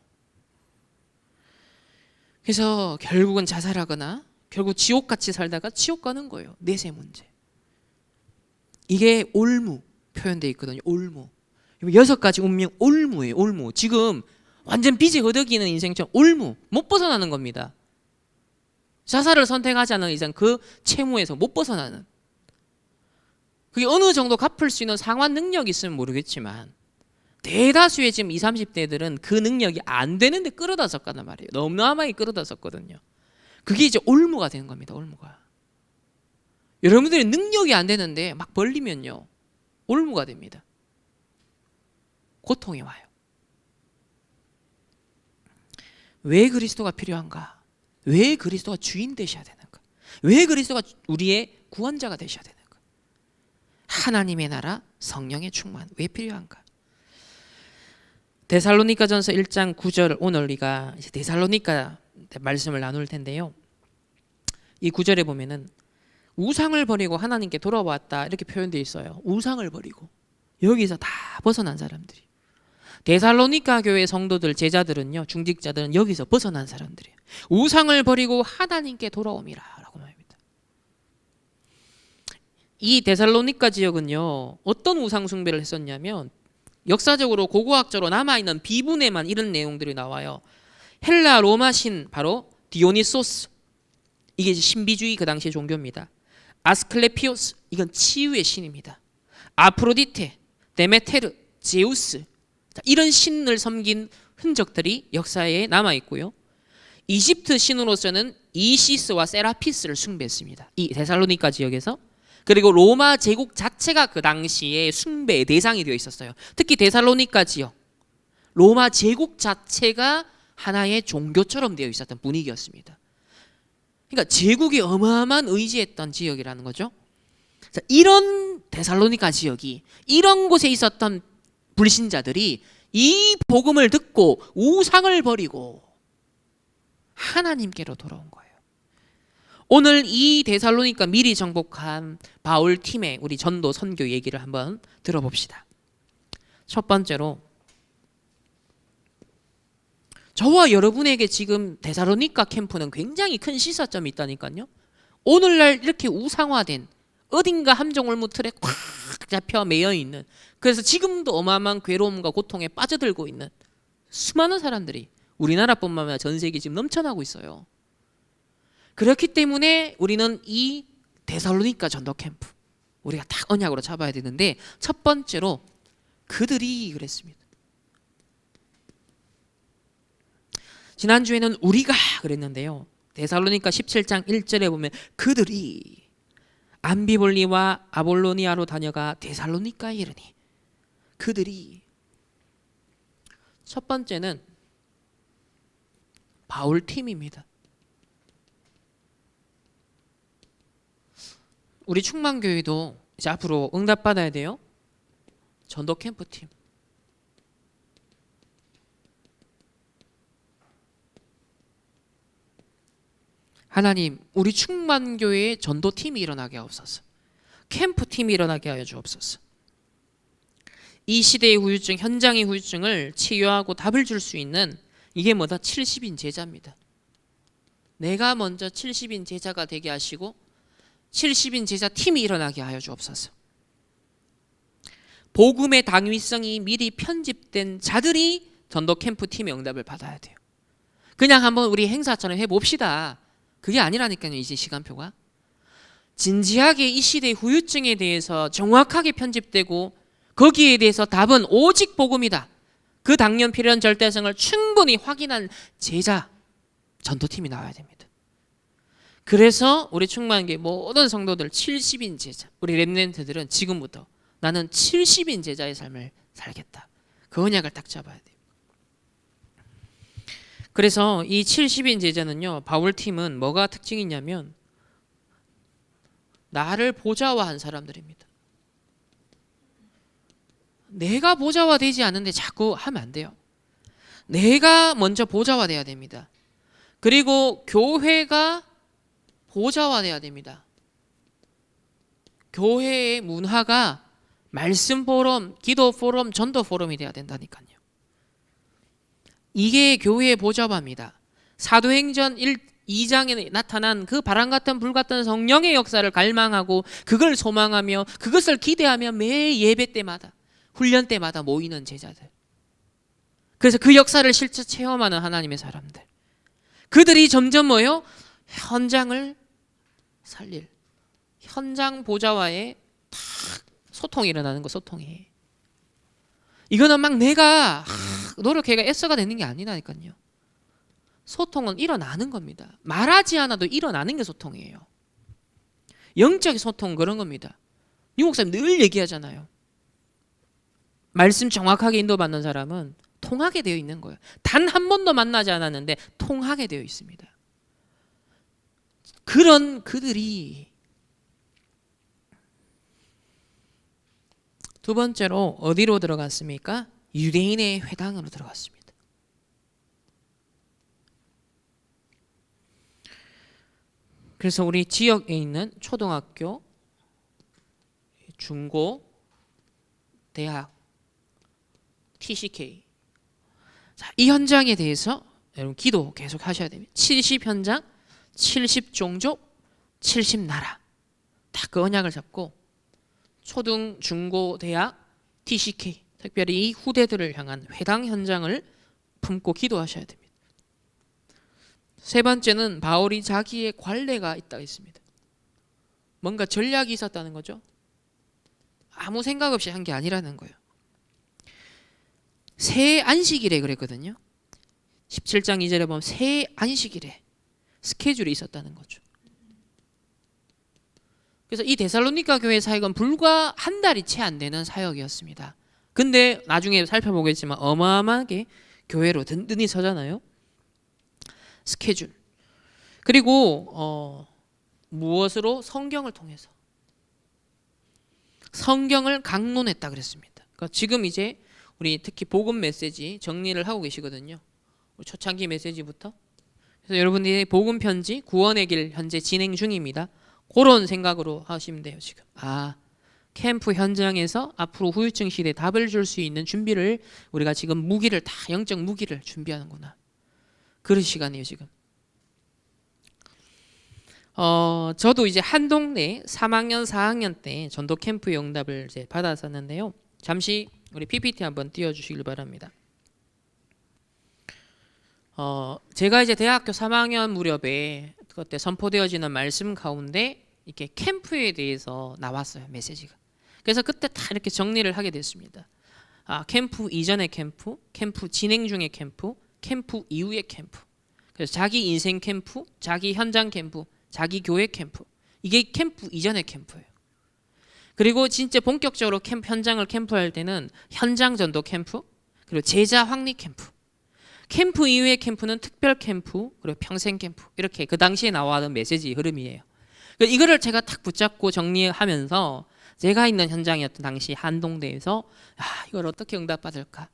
그래서 결국은 자살하거나 결국 지옥같이 살다가 지옥 가는 거예요. 내세 문제. 이게 올무 표현되어 있거든요. 올무. 6가지 운명 올무예요. 올무. 지금 완전 빚이 허덕이는 인생처럼 올무. 못 벗어나는 겁니다. 자살을 선택하지 않는 이상 그 채무에서 못 벗어나는. 그게 어느 정도 갚을 수 있는 상환 능력이 있으면 모르겠지만 대다수의 지금 20, 30대들은 그 능력이 안 되는데 끌어다 썼단 말이에요. 너무나게 끌어다 썼거든요. 그게 이제 올무가 되는 겁니다. 올무가. 여러분들이 능력이 안 되는데 막 벌리면요. 올무가 됩니다. 고통이 와요. 왜 그리스도가 필요한가? 왜 그리스도가 주인 되셔야 되는가? 왜 그리스도가 우리의 구원자가 되셔야 되는가? 하나님의 나라, 성령의 충만 왜 필요한가? 데살로니가전서 1장 9절 오늘 우리가 이제 데살로니가 말씀을 나눌 텐데요. 이 9절에 보면은 우상을 버리고 하나님께 돌아왔다 이렇게 표현되어 있어요. 우상을 버리고 여기서 다 벗어난 사람들이. 데살로니가 교회 성도들 제자들은요, 중직자들은 여기서 벗어난 사람들이에요. 우상을 버리고 하나님께 돌아옴이라 라고 말합니다. 이 데살로니가 지역은요 어떤 우상 숭배를 했었냐면 역사적으로 고고학적으로 남아있는 비분에만 이런 내용들이 나와요. 헬라 로마 신 바로 디오니소스, 이게 신비주의 그 당시의 종교입니다. 아스클레피오스, 이건 치유의 신입니다. 아프로디테, 데메테르, 제우스, 이런 신을 섬긴 흔적들이 역사에 남아있고요. 이집트 신으로서는 이시스와 세라피스를 숭배했습니다. 이 데살로니가 지역에서. 그리고 로마 제국 자체가 그 당시에 숭배의 대상이 되어 있었어요. 특히 데살로니가 지역, 로마 제국 자체가 하나의 종교처럼 되어 있었던 분위기였습니다. 그러니까 제국이 어마어마한 의지했던 지역이라는 거죠. 이런 데살로니가 지역이, 이런 곳에 있었던 불신자들이 이 복음을 듣고 우상을 버리고 하나님께로 돌아온 거예요. 오늘 이 데살로니가 미리 정복한 바울 팀의 우리 전도 선교 얘기를 한번 들어봅시다. 첫 번째로, 저와 여러분에게 지금 데살로니가 캠프는 굉장히 큰 시사점이 있다니까요. 오늘날 이렇게 우상화된 어딘가 함정골무 틀에 꽉 잡혀 매여 있는, 그래서 지금도 어마어마한 괴로움과 고통에 빠져들고 있는 수많은 사람들이 우리나라뿐만 아니라 전 세계 지금 넘쳐나고 있어요. 그렇기 때문에 우리는 이 데살로니가 전도 캠프 우리가 딱 언약으로 잡아야 되는데, 첫 번째로 그들이 그랬습니다. 지난주에는 우리가 그랬는데요. 데살로니가 17장 1절에 보면 그들이 암비볼리와 아볼로니아로 다녀가 데살로니가에 이르니, 그들이, 첫 번째는 바울 팀입니다. 우리 충만교회도 이제 앞으로 응답받아야 돼요. 전도 캠프 팀. 하나님, 우리 충만교회에 전도팀이 일어나게 하옵소서. 캠프팀이 일어나게 하여 주옵소서. 이 시대의 후유증, 현장의 후유증을 치유하고 답을 줄 수 있는, 이게 뭐다? 70인 제자입니다. 내가 먼저 70인 제자가 되게 하시고 70인 제자 팀이 일어나게 하여 주옵소서. 복음의 당위성이 미리 편집된 자들이 전도 캠프 팀의 응답을 받아야 돼요. 그냥 한번 우리 행사처럼 해봅시다, 그게 아니라니까요. 이제 시간표가 진지하게 이 시대의 후유증에 대해서 정확하게 편집되고, 거기에 대해서 답은 오직 복음이다, 그 당연 필요한 절대성을 충분히 확인한 제자 전도팀이 나와야 됩니다. 그래서 우리 충만교회 모든 성도들 70인 제자, 우리 렘넌트들은 지금부터 나는 70인 제자의 삶을 살겠다, 그 언약을 딱 잡아야 돼요. 그래서 이 70인 제자는요, 바울팀은 뭐가 특징이 있냐면 나를 보좌화한 사람들입니다. 내가 보좌화 되지 않는데 자꾸 하면 안 돼요. 내가 먼저 보좌화 돼야 됩니다. 그리고 교회가 보좌화 돼야 됩니다. 교회의 문화가 말씀 포럼, 기도 포럼, 전도 포럼이 돼야 된다니까요. 이게 교회의 보좌화입니다. 사도행전 2장에 나타난 그 바람 같은 불 같은 성령의 역사를 갈망하고 그걸 소망하며 그것을 기대하며 매 예배 때마다, 훈련 때마다 모이는 제자들. 그래서 그 역사를 실제 체험하는 하나님의 사람들. 그들이 점점 뭐요? 현장을 살릴, 현장 보좌와의 탁 소통이 일어나는 거, 소통이. 이거는 막 내가 노력해가 애써가 되는 게 아니라니까요. 소통은 일어나는 겁니다. 말하지 않아도 일어나는 게 소통이에요. 영적 소통은 그런 겁니다. 유 목사님 늘 얘기하잖아요. 말씀 정확하게 인도받는 사람은 통하게 되어 있는 거예요. 단 한 번도 만나지 않았는데 통하게 되어 있습니다. 그런 그들이 두 번째로 어디로 들어갔습니까? 유대인의 회당으로 들어갔습니다. 그래서 우리 지역에 있는 초등학교, 중고, 대학, TCK, 자, 이 현장에 대해서 여러분 기도 계속 하셔야 됩니다. 70 현장, 70 종족, 70 나라, 딱 그 언약을 잡고 초등, 중고, 대학, TCK, 특별히 이 후대들을 향한 회당 현장을 품고 기도하셔야 됩니다. 세 번째는 바울이 자기의 관례가 있다고 했습니다. 뭔가 전략이 있었다는 거죠. 아무 생각 없이 한 게 아니라는 거예요. 새 안식일에 그랬거든요. 17장 2절에 보면 새 안식일에 스케줄이 있었다는 거죠. 그래서 이 데살로니가 교회 사역은 불과 한 달이 채 안 되는 사역이었습니다. 근데 나중에 살펴보겠지만 어마어마하게 교회로 든든히 서잖아요. 스케줄. 그리고 무엇으로? 성경을 통해서. 성경을 강론했다 그랬습니다. 그러니까 지금 이제 우리 특히 복음 메시지 정리를 하고 계시거든요. 초창기 메시지부터. 그래서 여러분들이 복음 편지 구원의 길 현재 진행 중입니다. 그런 생각으로 하시면 돼요. 지금 캠프 현장에서 앞으로 후유증 시대에 답을 줄 수 있는 준비를 우리가 지금 무기를 다 영적 무기를 준비하는구나. 그런 시간이에요 지금. 저도 이제 한동네 3학년 4학년 때 전도 캠프 응답을 이제 받았었는데요. 잠시 우리 PPT 한번 띄워주시길 바랍니다. 제가 이제 대학교 3학년 무렵에 그때 선포되어지는 말씀 가운데 이렇게 캠프에 대해서 나왔어요 메시지가. 그래서 그때 다 이렇게 정리를 하게 됐습니다. 캠프 이전의 캠프, 캠프 진행 중의 캠프, 캠프 이후의 캠프. 그래서 자기 인생 캠프, 자기 현장 캠프, 자기 교회 캠프. 이게 캠프 이전의 캠프예요. 그리고 진짜 본격적으로 현장을 캠프할 때는 현장 전도 캠프, 그리고 제자 확립 캠프. 캠프 이후의 캠프는 특별 캠프, 그리고 평생 캠프. 이렇게 그 당시에 나와던 메시지 흐름이에요. 이거를 제가 탁 붙잡고 정리하면서 제가 있는 현장이었던 당시 한동대에서 이걸 어떻게 응답받을까?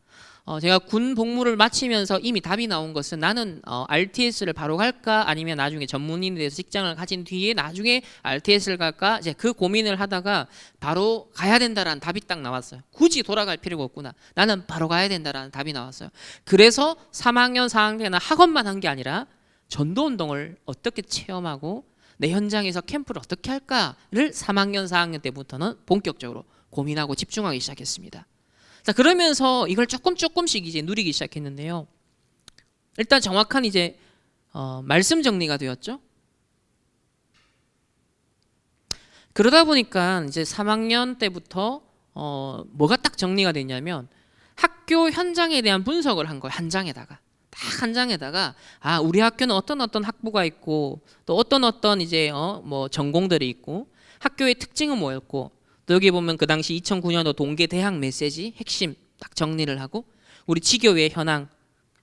제가 군 복무를 마치면서 이미 답이 나온 것은 나는 RTS를 바로 갈까 아니면 나중에 전문인에 대해서 직장을 가진 뒤에 나중에 RTS를 갈까 이제 그 고민을 하다가 바로 가야 된다라는 답이 딱 나왔어요. 굳이 돌아갈 필요가 없구나. 나는 바로 가야 된다라는 답이 나왔어요. 그래서 3학년 4학년은 학원만 한 게 아니라 전도운동을 어떻게 체험하고 내 현장에서 캠프를 어떻게 할까를 3학년 4학년 때부터는 본격적으로 고민하고 집중하기 시작했습니다. 자, 그러면서 이걸 조금씩 이제 누리기 시작했는데요. 일단 정확한 이제 말씀 정리가 되었죠. 그러다 보니까 이제 3학년 때부터 뭐가 딱 정리가 됐냐면 학교 현장에 대한 분석을 한 거예요. 한 장에다가. 딱 한 장에다가 우리 학교는 어떤 학부가 있고 또 어떤 이제 뭐 전공들이 있고 학교의 특징은 뭐였고 또 여기 보면 그 당시 2009년도 동계 대학 메시지 핵심 딱 정리를 하고 우리 지교회 현황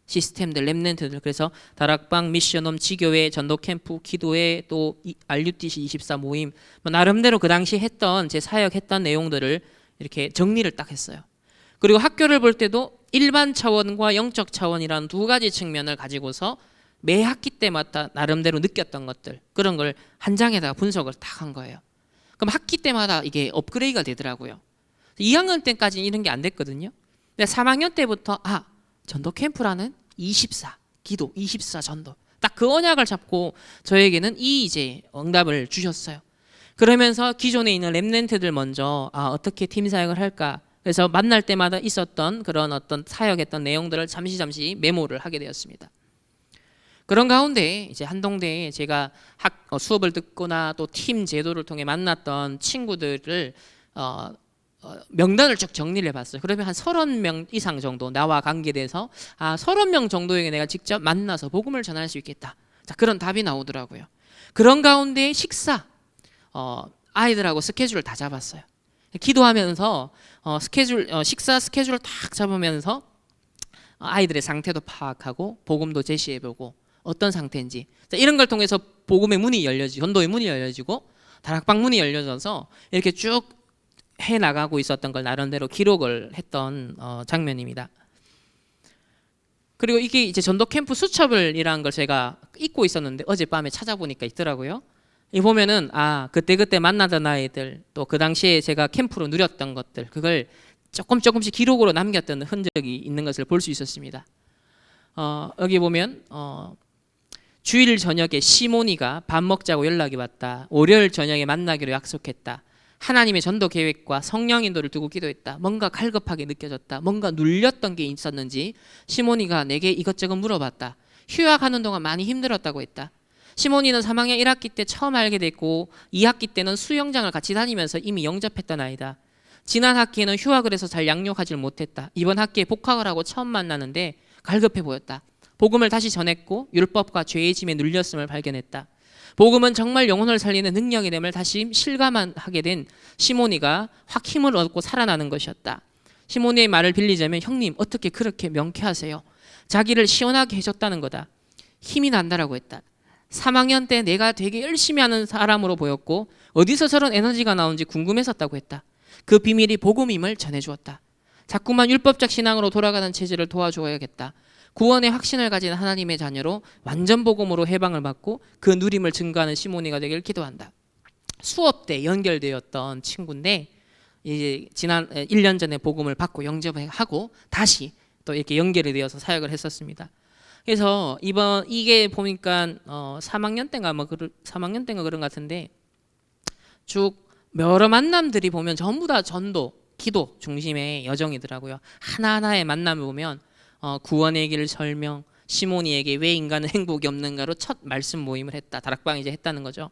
시스템들 렘넌트들 그래서 다락방 미션홈 지교회 전도 캠프 기도회 또 RUTC 24 모임 뭐 나름대로 그 당시 했던 제 사역했던 내용들을 이렇게 정리를 딱 했어요. 그리고 학교를 볼 때도 일반 차원과 영적 차원이라는 두 가지 측면을 가지고서 매 학기 때마다 나름대로 느꼈던 것들 그런 걸 한 장에다가 분석을 딱 한 거예요. 그럼 학기 때마다 이게 업그레이드가 되더라고요. 2학년 때까지는 이런 게 안 됐거든요. 근데 3학년 때부터 전도 캠프라는 24 기도 24 전도 딱 그 언약을 잡고 저에게는 이 이제 응답을 주셨어요. 그러면서 기존에 있는 렘넌트들 먼저 어떻게 팀 사역을 할까 그래서 만날 때마다 있었던 그런 어떤 사역했던 내용들을 잠시 메모를 하게 되었습니다. 그런 가운데 이제 한동대에 제가 수업을 듣거나 또 팀 제도를 통해 만났던 친구들을 명단을 쭉 정리를 해봤어요. 그러면 한 30명 이상 정도 나와 관계돼서 30명 정도에게 내가 직접 만나서 복음을 전할 수 있겠다. 자, 그런 답이 나오더라고요. 그런 가운데 식사 아이들하고 스케줄을 다 잡았어요. 기도하면서 식사 스케줄을 딱 잡으면서 아이들의 상태도 파악하고 복음도 제시해보고 어떤 상태인지 자, 이런 걸 통해서 복음의 문이 열려지고 전도의 문이 열려지고 다락방 문이 열려져서 이렇게 쭉 해나가고 있었던 걸 나름대로 기록을 했던 장면입니다. 그리고 이게 이제 전도 캠프 수첩을이라는 걸 제가 잊고 있었는데 어젯밤에 찾아보니까 있더라고요. 이 보면은 그때 만나던 아이들 또 그 당시에 제가 캠프로 누렸던 것들 그걸 조금씩 기록으로 남겼던 흔적이 있는 것을 볼 수 있었습니다. 여기 보면 주일 저녁에 시모니가 밥 먹자고 연락이 왔다. 월요일 저녁에 만나기로 약속했다. 하나님의 전도 계획과 성령 인도를 두고 기도했다. 뭔가 갈급하게 느껴졌다. 뭔가 눌렸던 게 있었는지 시모니가 내게 이것저것 물어봤다. 휴학하는 동안 많이 힘들었다고 했다. 시모니는 3학년 1학기 때 처음 알게 됐고 2학기 때는 수영장을 같이 다니면서 이미 영접했던 아이다. 지난 학기에는 휴학을 해서 잘 양육하지 못했다. 이번 학기에 복학을 하고 처음 만나는데 갈급해 보였다. 복음을 다시 전했고 율법과 죄의 짐에 눌렸음을 발견했다. 복음은 정말 영혼을 살리는 능력이 됨을 다시 실감하게 된 시모니가 확 힘을 얻고 살아나는 것이었다. 시모니의 말을 빌리자면 형님 어떻게 그렇게 명쾌하세요? 자기를 시원하게 해줬다는 거다. 힘이 난다라고 했다. 3학년 때 내가 되게 열심히 하는 사람으로 보였고 어디서 저런 에너지가 나오는지 궁금했었다고 했다. 그 비밀이 복음임을 전해주었다. 자꾸만 율법적 신앙으로 돌아가는 체질을 도와줘야겠다. 구원의 확신을 가진 하나님의 자녀로 완전 복음으로 해방을 받고 그 누림을 증거하는 시몬이가 되길 기도한다. 수업 때 연결되었던 친구인데 이제 지난 1년 전에 복음을 받고 영접하고 다시 또 이렇게 연결이 되어서 사역을 했었습니다. 그래서 이게 보니까 3학년 때인가 3학년 때인가 그런 것 같은데 쭉 여러 만남들이 보면 전부 다 전도, 기도 중심의 여정이더라고요. 하나하나의 만남을 보면 구원의 길 설명, 시몬이에게 왜 인간은 행복이 없는가로 첫 말씀 모임을 했다. 다락방 이제 했다는 거죠.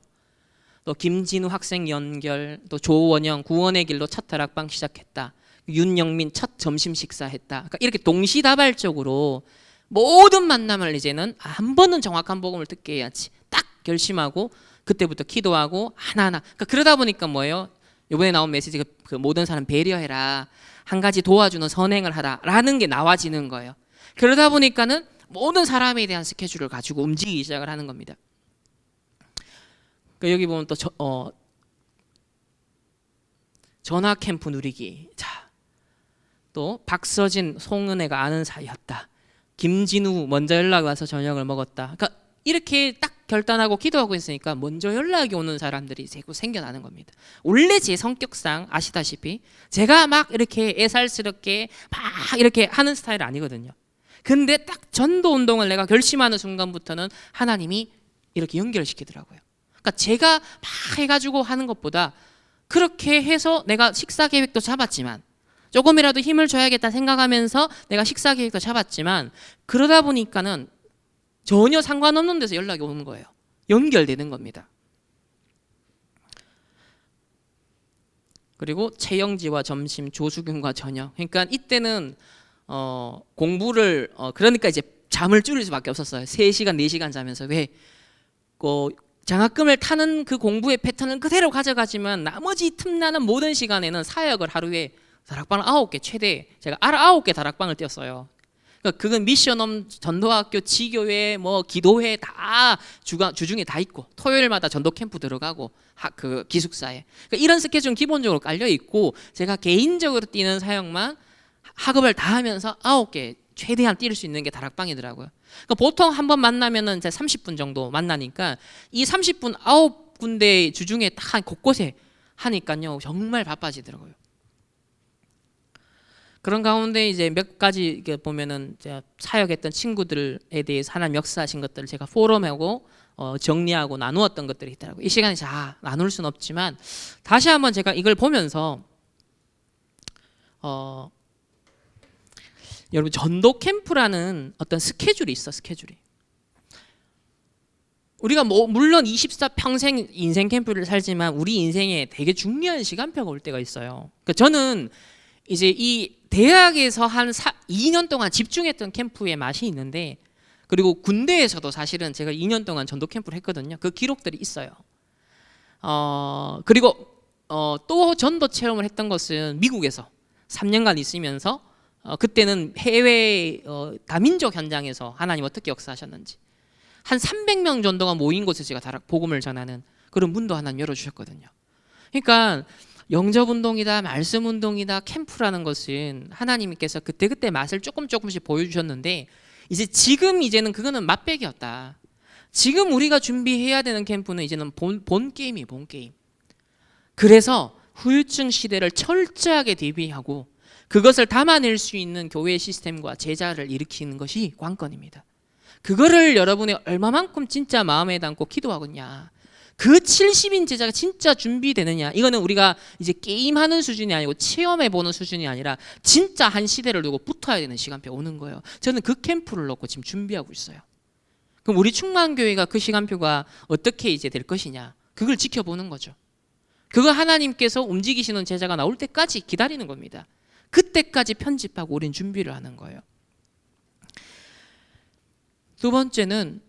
또 김진우 학생 연결, 또 조원영 구원의 길로 첫 다락방 시작했다. 윤영민 첫 점심 식사했다. 그러니까 이렇게 동시다발적으로 모든 만남을 이제는 한 번은 정확한 복음을 듣게 해야지 딱 결심하고 그때부터 기도하고 하나하나. 그러니까 그러다 보니까 뭐예요? 이번에 나온 메시지 그 모든 사람 배려해라. 한 가지 도와주는 선행을 하라라는 게 나와지는 거예요. 그러다 보니까는 모든 사람에 대한 스케줄을 가지고 움직이기 시작을 하는 겁니다. 그러니까 여기 보면 또 전화 캠프 누리기. 자, 또 박서진, 송은혜가 아는 사이였다. 김진우 먼저 연락 와서 저녁을 먹었다. 그러니까 이렇게 딱 결단하고 기도하고 있으니까 먼저 연락이 오는 사람들이 자꾸 생겨나는 겁니다. 원래 제 성격상 아시다시피 제가 막 이렇게 애살스럽게 막 이렇게 하는 스타일 아니거든요. 근데 딱 전도 운동을 내가 결심하는 순간부터는 하나님이 이렇게 연결시키더라고요. 그러니까 제가 막 해가지고 하는 것보다 그렇게 해서 내가 식사 계획도 잡았지만 조금이라도 힘을 줘야겠다 생각하면서 내가 식사 계획도 잡았지만 그러다 보니까는 전혀 상관없는 데서 연락이 오는 거예요. 연결되는 겁니다. 그리고 채영지와 점심, 조수균과 저녁. 그러니까 이때는 공부를 그러니까 이제 잠을 줄일 수밖에 없었어요. 3시간, 4시간 자면서 왜 장학금을 타는 그 공부의 패턴은 그대로 가져가지만 나머지 틈나는 모든 시간에는 사역을 하루에 다락방을 9개 최대 제가 9개 다락방을 뛰었어요. 그러니까 그건 미션홈, 전도학교, 지교회, 뭐 기도회 다 주중에 다 있고 토요일마다 전도 캠프 들어가고 그 기숙사에 그러니까 이런 스케줄은 기본적으로 깔려 있고 제가 개인적으로 뛰는 사역만 학업을 다 하면서 9개 최대한 뛸 수 있는 게 다락방이더라고요. 그러니까 보통 한 번 만나면은 30분 정도 만나니까 이 30분 9군데 주중에 딱 곳곳에 하니까요 정말 바빠지더라고요. 그런 가운데 이제 몇 가지 보면은 제가 사역했던 친구들에 대해서 하나님 역사하신 것들을 제가 포럼하고 정리하고 나누었던 것들이 있더라고요. 이 시간에 다 나눌 수는 없지만 다시 한번 제가 이걸 보면서 여러분 전도 캠프라는 어떤 스케줄이 있어. 스케줄이 우리가 물론 24 평생 인생 캠프를 살지만 우리 인생에 되게 중요한 시간표가 올 때가 있어요. 그러니까 저는 이제 이 대학에서 한 2년 동안 집중했던 캠프의 맛이 있는데 그리고 군대에서도 사실은 제가 2년 동안 전도 캠프를 했거든요. 그 기록들이 있어요. 그리고 또 전도 체험을 했던 것은 미국에서 3년간 있으면서 그때는 해외 다민족 현장에서 하나님 어떻게 역사하셨는지 한 300명 정도가 모인 곳에서 제가 복음을 전하는 그런 문도 하나님 열어주셨거든요. 그러니까 영접운동이다 말씀운동이다 캠프라는 것은 하나님께서 그때그때 맛을 조금씩 보여주셨는데 이제는 그거는 맛배기였다. 지금 우리가 준비해야 되는 캠프는 이제는 본 게임이에요. 본 게임. 그래서 후유증 시대를 철저하게 대비하고 그것을 담아낼 수 있는 교회 시스템과 제자를 일으키는 것이 관건입니다. 그거를 여러분이 얼마만큼 진짜 마음에 담고 기도하겠냐. 그 70인 제자가 진짜 준비되느냐. 이거는 우리가 이제 게임하는 수준이 아니고 체험해보는 수준이 아니라 진짜 한 시대를 두고 붙어야 되는 시간표 오는 거예요. 저는 그 캠프를 놓고 지금 준비하고 있어요. 그럼 우리 충만교회가 그 시간표가 어떻게 이제 될 것이냐. 그걸 지켜보는 거죠. 그거 하나님께서 움직이시는 제자가 나올 때까지 기다리는 겁니다. 그때까지 편집하고 우린 준비를 하는 거예요. 두 번째는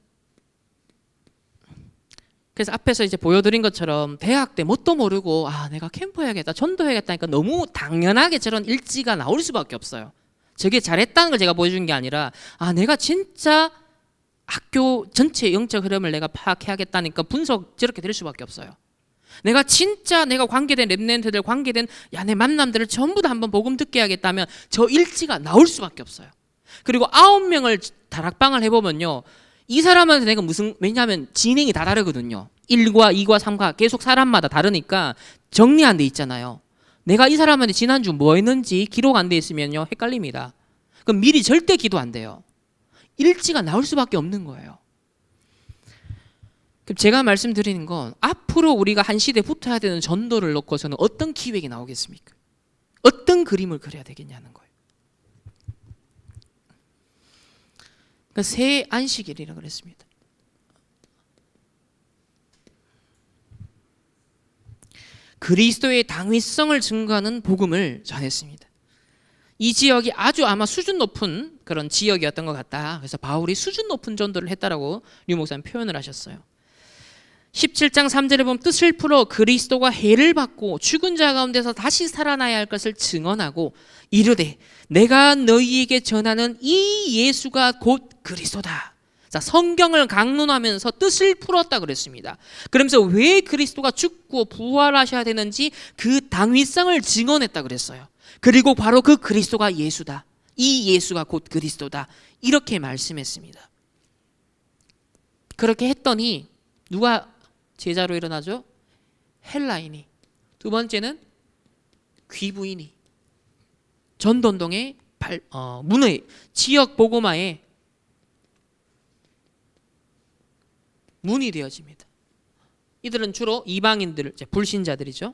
그래서 앞에서 이제 보여드린 것처럼 대학 때 뭣도 모르고 내가 캠프 해야겠다 전도해야겠다니까 너무 당연하게 저런 일지가 나올 수밖에 없어요. 저게 잘했다는 걸 제가 보여준 게 아니라 내가 진짜 학교 전체 영적 흐름을 내가 파악해야겠다니까 분석 저렇게 될 수밖에 없어요. 내가 진짜 내가 관계된 렘넌트들, 관계된 내 만남들을 전부 다 한번 복음 듣게 하겠다면 저 일지가 나올 수밖에 없어요. 그리고 9명을 다락방을 해보면요, 이 사람한테 내가 왜냐하면 진행이 다 다르거든요. 1과 2과 3과 계속 사람마다 다르니까 정리 안 돼 있잖아요. 내가 이 사람한테 지난주 뭐 했는지 기록 안 돼 있으면요, 헷갈립니다. 그럼 미리 절대 기도 안 돼요. 일지가 나올 수밖에 없는 거예요. 그럼 제가 말씀드리는 건, 앞으로 우리가 한 시대에 붙어야 되는 전도를 놓고서는 어떤 기획이 나오겠습니까? 어떤 그림을 그려야 되겠냐는 거예요. 그러니까 새 안식일이라고 그랬습니다. 그리스도의 당위성을 증거하는 복음을 전했습니다. 이 지역이 아주 아마 수준 높은 그런 지역이었던 것 같다. 그래서 바울이 수준 높은 전도를 했다라고 류 목사님 표현을 하셨어요. 17장 3절에 보면 뜻을 풀어 그리스도가 해를 받고 죽은 자 가운데서 다시 살아나야 할 것을 증언하고 이르되 내가 너희에게 전하는 이 예수가 곧 그리스도다. 자, 성경을 강론하면서 뜻을 풀었다 그랬습니다. 그러면서 왜 그리스도가 죽고 부활하셔야 되는지 그 당위성을 증언했다 그랬어요. 그리고 바로 그 그리스도가 예수다. 이 예수가 곧 그리스도다. 이렇게 말씀했습니다. 그렇게 했더니 누가 제자로 일어나죠? 헬라인이. 두 번째는 귀부인이. 전돈동의 문의 지역 복음화의 문이 되어집니다. 이들은 주로 이방인들, 불신자들이죠.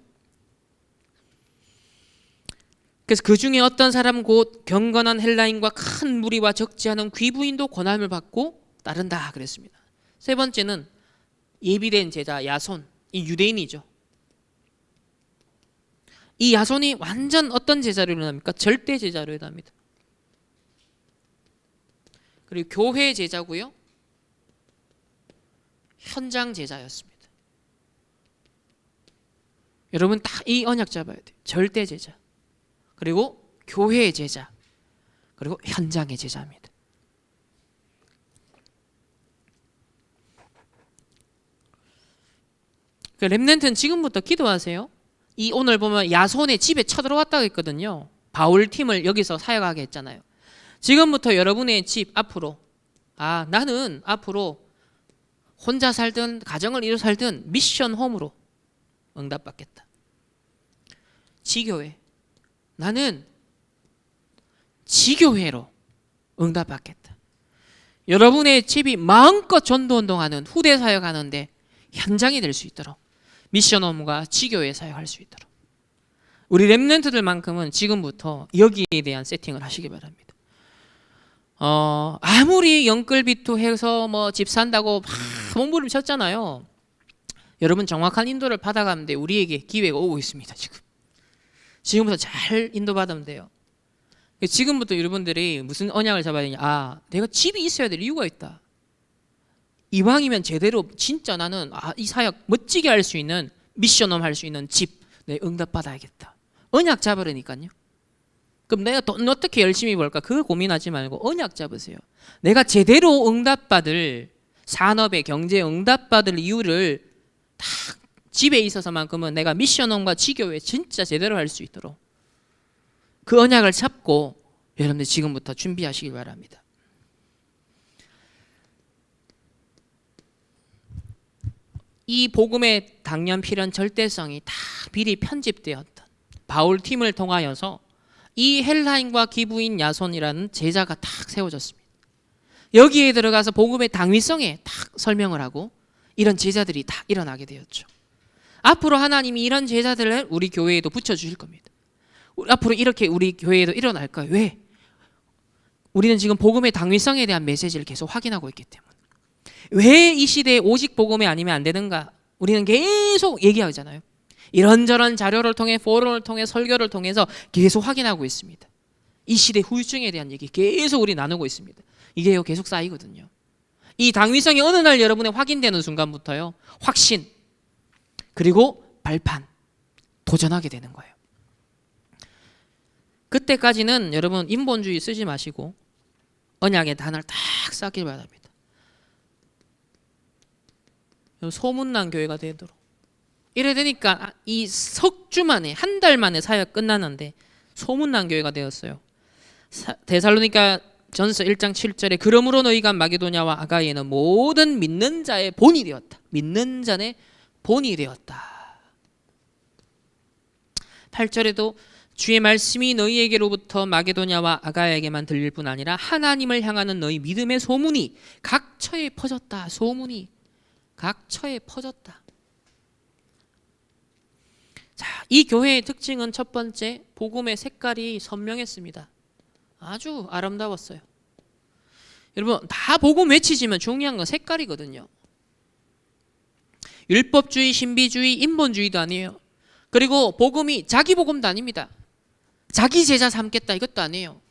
그래서 그 중에 어떤 사람 곧 경건한 헬라인과 큰 무리와 적지 않은 귀부인도 권함을 받고 따른다 그랬습니다. 세 번째는 예비된 제자 야손, 이 유대인이죠. 이 야손이 완전 어떤 제자로 일어납니까? 절대 제자로 일어납니다. 그리고 교회 제자고요, 현장 제자였습니다. 여러분 딱 이 언약 잡아야 돼요. 절대 제자, 그리고 교회의 제자, 그리고 현장의 제자입니다. 그 렘넌트는 지금부터 기도하세요. 이 오늘 보면 야손의 집에 쳐들어왔다고 했거든요. 바울 팀을 여기서 사역하게 했잖아요. 지금부터 여러분의 집 앞으로, 나는 앞으로 혼자 살든 가정을 이루어 살든 미션 홈으로 응답받겠다. 지교회, 나는 지교회로 응답받겠다. 여러분의 집이 마음껏 전도운동하는, 후대 사역하는데 현장이 될 수 있도록 미션홈과 지교회 사역할 수 있도록 우리 렘넌트들만큼은 지금부터 여기에 대한 세팅을 하시기 바랍니다. 아무리 영끌비투해서 뭐 집 산다고 막 몸부림쳤잖아요. 여러분 정확한 인도를 받아가는데 우리에게 기회가 오고 있습니다. 지금부터 잘 인도받으면 돼요. 지금부터 여러분들이 무슨 언약을 잡아야 되냐, 내가 집이 있어야 될 이유가 있다. 이왕이면 제대로 진짜 나는 이 사역 멋지게 할 수 있는, 미션홈 할 수 있는 집, 내 응답받아야겠다. 언약 잡으라니까요. 그럼 내가 돈 어떻게 열심히 벌까? 그거 고민하지 말고 언약 잡으세요. 내가 제대로 응답받을, 산업의 경제에 응답받을 이유를 딱 집에 있어서만큼은 내가 미션홈과 지교회 진짜 제대로 할 수 있도록 그 언약을 잡고 여러분들 지금부터 준비하시길 바랍니다. 이 복음의 당연 필연 절대성이 다 미리 편집되었던 바울 팀을 통하여서 이 헬라인과 기부인 야손이라는 제자가 딱 세워졌습니다. 여기에 들어가서 복음의 당위성에 딱 설명을 하고 이런 제자들이 다 일어나게 되었죠. 앞으로 하나님이 이런 제자들을 우리 교회에도 붙여주실 겁니다. 앞으로 이렇게 우리 교회에도 일어날 거예요. 왜? 우리는 지금 복음의 당위성에 대한 메시지를 계속 확인하고 있기 때문에. 왜 이 시대에 오직 복음이 아니면 안 되는가? 우리는 계속 얘기하잖아요. 이런저런 자료를 통해, 포럼을 통해, 설교를 통해서 계속 확인하고 있습니다. 이 시대 후유증에 대한 얘기 계속 우리 나누고 있습니다. 이게 계속 쌓이거든요. 이 당위성이 어느 날 여러분의 확인되는 순간부터요, 확신, 그리고 발판, 도전하게 되는 거예요. 그때까지는 여러분 인본주의 쓰지 마시고 언약의 단어를 딱 쌓길 바랍니다. 소문난 교회가 되도록, 이래 되니까 이 석 주 만에, 한 달 만에 사역 끝나는데 소문난 교회가 되었어요. 데살로니가 전서 1장 7절에 그러므로 너희가 마게도냐와 아가이에는 모든 믿는 자의 본이 되었다. 믿는 자의 본이 되었다. 8절에도 주의 말씀이 너희에게로부터 마게도냐와 아가야에게만 들릴 뿐 아니라 하나님을 향하는 너희 믿음의 소문이 각처에 퍼졌다. 소문이 각처에 퍼졌다. 자, 이 교회의 특징은 첫 번째, 복음의 색깔이 선명했습니다. 아주 아름다웠어요. 여러분, 다 복음 외치지만 중요한 건 색깔이거든요. 율법주의, 신비주의, 인본주의도 아니에요. 그리고 복음이 자기 복음도 아닙니다. 자기 제자 삼겠다 이것도 아니에요.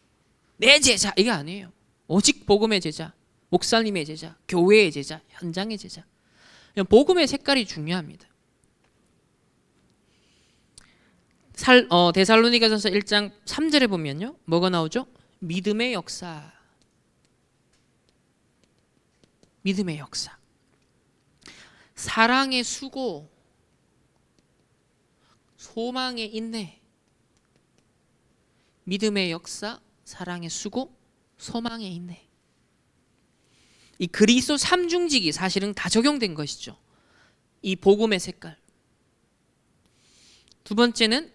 내 제자 이게 아니에요. 오직 복음의 제자, 목사님의 제자, 교회의 제자, 현장의 제자. 복음의 색깔이 중요합니다. 데살로니가전서 1장 3절에 보면요, 뭐가 나오죠? 믿음의 역사. 믿음의 역사. 사랑의 수고, 소망의 인내. 믿음의 역사, 사랑의 수고, 소망의 인내. 이 그리스도 삼중직이 사실은 다 적용된 것이죠. 이 복음의 색깔. 두 번째는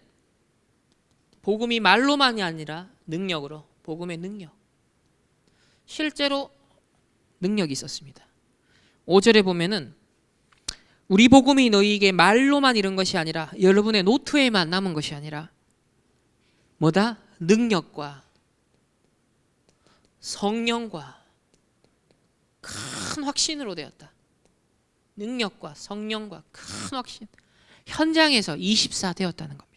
복음이 말로만이 아니라 능력으로, 복음의 능력. 실제로 능력이 있었습니다. 5절에 보면은 우리 복음이 너희에게 말로만 이런 것이 아니라 여러분의 노트에만 남은 것이 아니라 뭐다? 능력과 성령과 큰 확신으로 되었다. 능력과 성령과 큰 확신. 현장에서 24 되었다는 겁니다.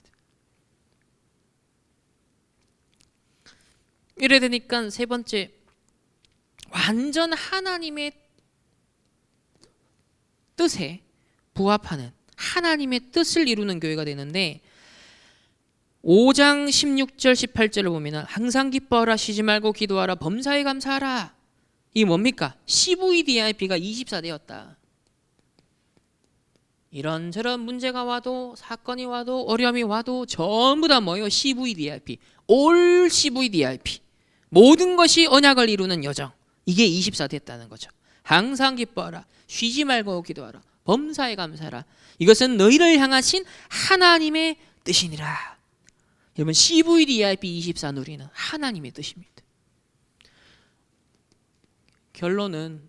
이래 되니까 세 번째, 완전 하나님의 뜻에 부합하는 하나님의 뜻을 이루는 교회가 되는데 5장 16절 18절을 보면 항상 기뻐하라, 쉬지 말고 기도하라, 범사에 감사하라. 이게 뭡니까? CVDIP가 24 되었다. 이런저런 문제가 와도, 사건이 와도, 어려움이 와도 전부 다 뭐예요? CVDIP, All CVDIP. 모든 것이 언약을 이루는 여정. 이게 24 됐다는 거죠. 항상 기뻐하라, 쉬지 말고 기도하라, 범사에 감사하라. 이것은 너희를 향하신 하나님의 뜻이니라. 여러분, CVDIP 24 누리는 하나님의 뜻입니다. 결론은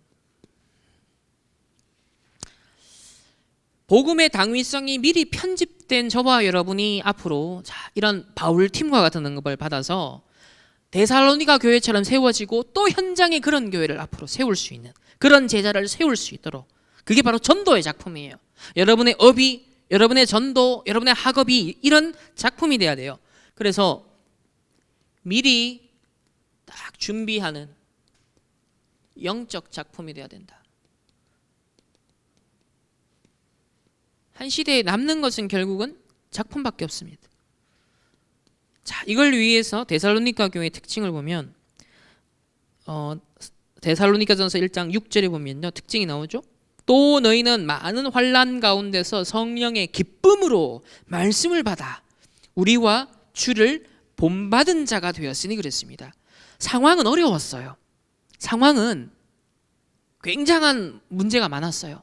복음의 당위성이 미리 편집된 저와 여러분이 앞으로 이런 바울 팀과 같은 응급을 받아서 데살로니가 교회처럼 세워지고 또 현장에 그런 교회를 앞으로 세울 수 있는, 그런 제자를 세울 수 있도록, 그게 바로 전도의 작품이에요. 여러분의 업이, 여러분의 전도, 여러분의 학업이 이런 작품이 돼야 돼요. 그래서 미리 딱 준비하는 영적 작품이 돼야 된다. 한 시대에 남는 것은 결국은 작품밖에 없습니다. 자, 이걸 위해서 데살로니가 교회의 특징을 보면 데살로니가전서 1장 6절에 보면요, 특징이 나오죠. 또 너희는 많은 환난 가운데서 성령의 기쁨으로 말씀을 받아 우리와 주를 본받은 자가 되었으니 그랬습니다. 상황은 어려웠어요. 상황은 굉장한 문제가 많았어요.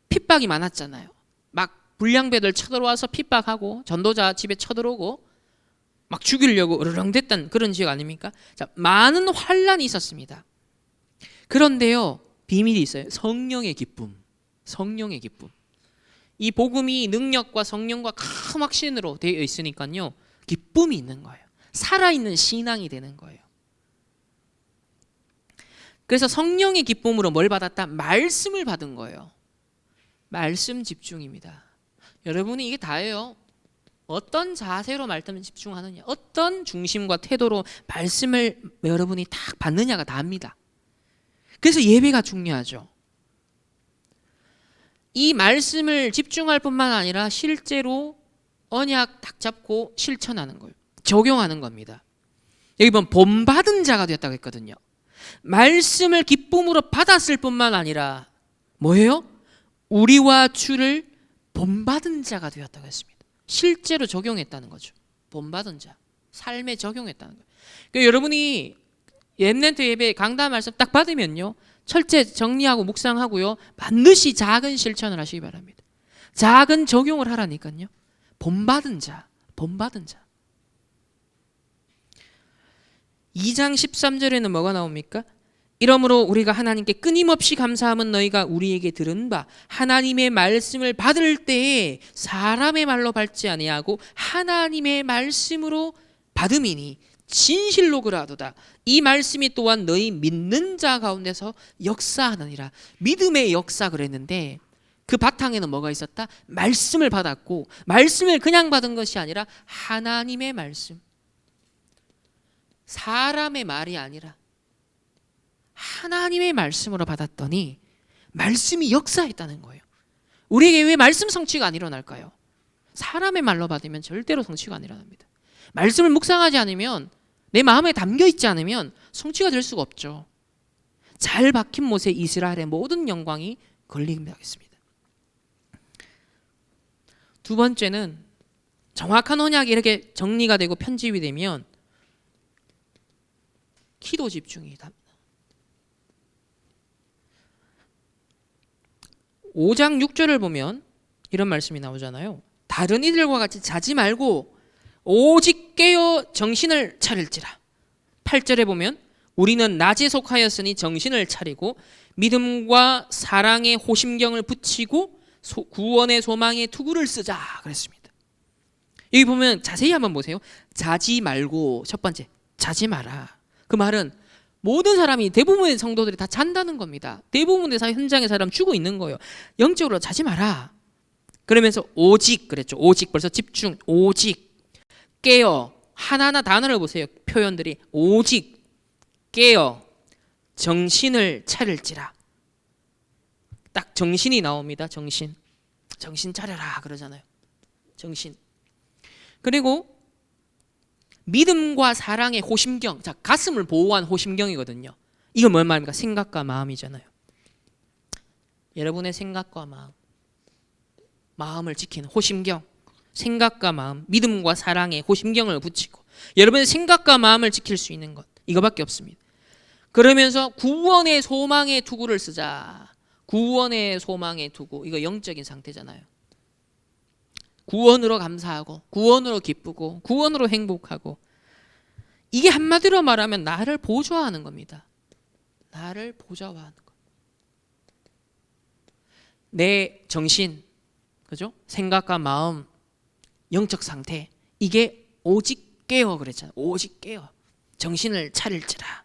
핍박이 많았잖아요. 막 불량배들 쳐들어와서 핍박하고 전도자 집에 쳐들어오고 막 죽이려고 으르렁댔던 그런 지역 아닙니까? 자, 많은 환난이 있었습니다. 그런데요, 비밀이 있어요. 성령의 기쁨. 성령의 기쁨. 이 복음이 능력과 성령과 큰 확신으로 되어 있으니까요, 기쁨이 있는 거예요. 살아있는 신앙이 되는 거예요. 그래서 성령의 기쁨으로 뭘 받았다? 말씀을 받은 거예요. 말씀 집중입니다. 여러분이 이게 다예요. 어떤 자세로 말씀을 집중하느냐, 어떤 중심과 태도로 말씀을 여러분이 딱 받느냐가 다입니다. 그래서 예배가 중요하죠. 이 말씀을 집중할 뿐만 아니라 실제로 언약 딱 잡고 실천하는 거예요. 적용하는 겁니다. 여기 보면 본받은 자가 되었다고 했거든요. 말씀을 기쁨으로 받았을 뿐만 아니라 뭐예요? 우리와 주를 본받은 자가 되었다고 했습니다. 실제로 적용했다는 거죠. 본받은 자, 삶에 적용했다는 거예요. 그러니까 여러분이 렘넌트 예배 강단 말씀 딱 받으면요, 철저히 정리하고 묵상하고요, 반드시 작은 실천을 하시기 바랍니다. 작은 적용을 하라니까요. 본받은 자, 본받은 자. 2장 13절에는 뭐가 나옵니까? 이러므로 우리가 하나님께 끊임없이 감사함은 너희가 우리에게 들은 바 하나님의 말씀을 받을 때에 사람의 말로 받지 아니하고 하나님의 말씀으로 받음이니 진실로 그러하도다. 이 말씀이 또한 너희 믿는 자 가운데서 역사하느니라. 믿음의 역사 그랬는데 그 바탕에는 뭐가 있었다? 말씀을 받았고, 말씀을 그냥 받은 것이 아니라 하나님의 말씀, 사람의 말이 아니라 하나님의 말씀으로 받았더니 말씀이 역사했다는 거예요. 우리에게 왜 말씀 성취가 안 일어날까요? 사람의 말로 받으면 절대로 성취가 안 일어납니다. 말씀을 묵상하지 않으면, 내 마음에 담겨 있지 않으면 성취가 될 수가 없죠. 잘 박힌 못에 이스라엘의 모든 영광이 걸리게 하겠습니다. 두 번째는 정확한 언약이 이렇게 정리가 되고 편집이 되면 기도 집중이 답니다. 5장 6절을 보면 이런 말씀이 나오잖아요. 다른 이들과 같이 자지 말고 오직 깨어 정신을 차릴지라. 8절에 보면 우리는 낮에 속하였으니 정신을 차리고 믿음과 사랑의 호심경을 붙이고 구원의 소망의 투구를 쓰자 그랬습니다. 여기 보면 자세히 한번 보세요. 자지 말고, 첫 번째 자지 마라. 그 말은 모든 사람이, 대부분의 성도들이 다 잔다는 겁니다. 대부분의 현장의 사람 죽고 있는 거예요. 영적으로 자지 마라. 그러면서 오직 그랬죠. 오직, 벌써 집중. 오직 깨어, 하나하나 단어를 보세요. 표현들이 오직 깨어 정신을 차릴지라. 딱 정신이 나옵니다. 정신 차려라 그러잖아요. 정신. 그리고 믿음과 사랑의 호심경. 자, 가슴을 보호한 호심경이거든요. 이건 뭔 말입니까? 생각과 마음이잖아요. 여러분의 생각과 마음을 지키는 호심경. 생각과 마음, 믿음과 사랑의 호심경을 붙이고 여러분의 생각과 마음을 지킬 수 있는 것, 이거밖에 없습니다. 그러면서 구원의 소망의 투구를 쓰자. 구원의 소망의 투구, 이거 영적인 상태잖아요. 구원으로 감사하고, 구원으로 기쁘고, 구원으로 행복하고, 이게 한마디로 말하면 나를 보좌하는 겁니다. 나를 보좌하는 것. 내 정신, 그죠? 생각과 마음, 영적 상태, 이게 오직 깨어 그랬잖아요. 오직 깨어 정신을 차릴지라.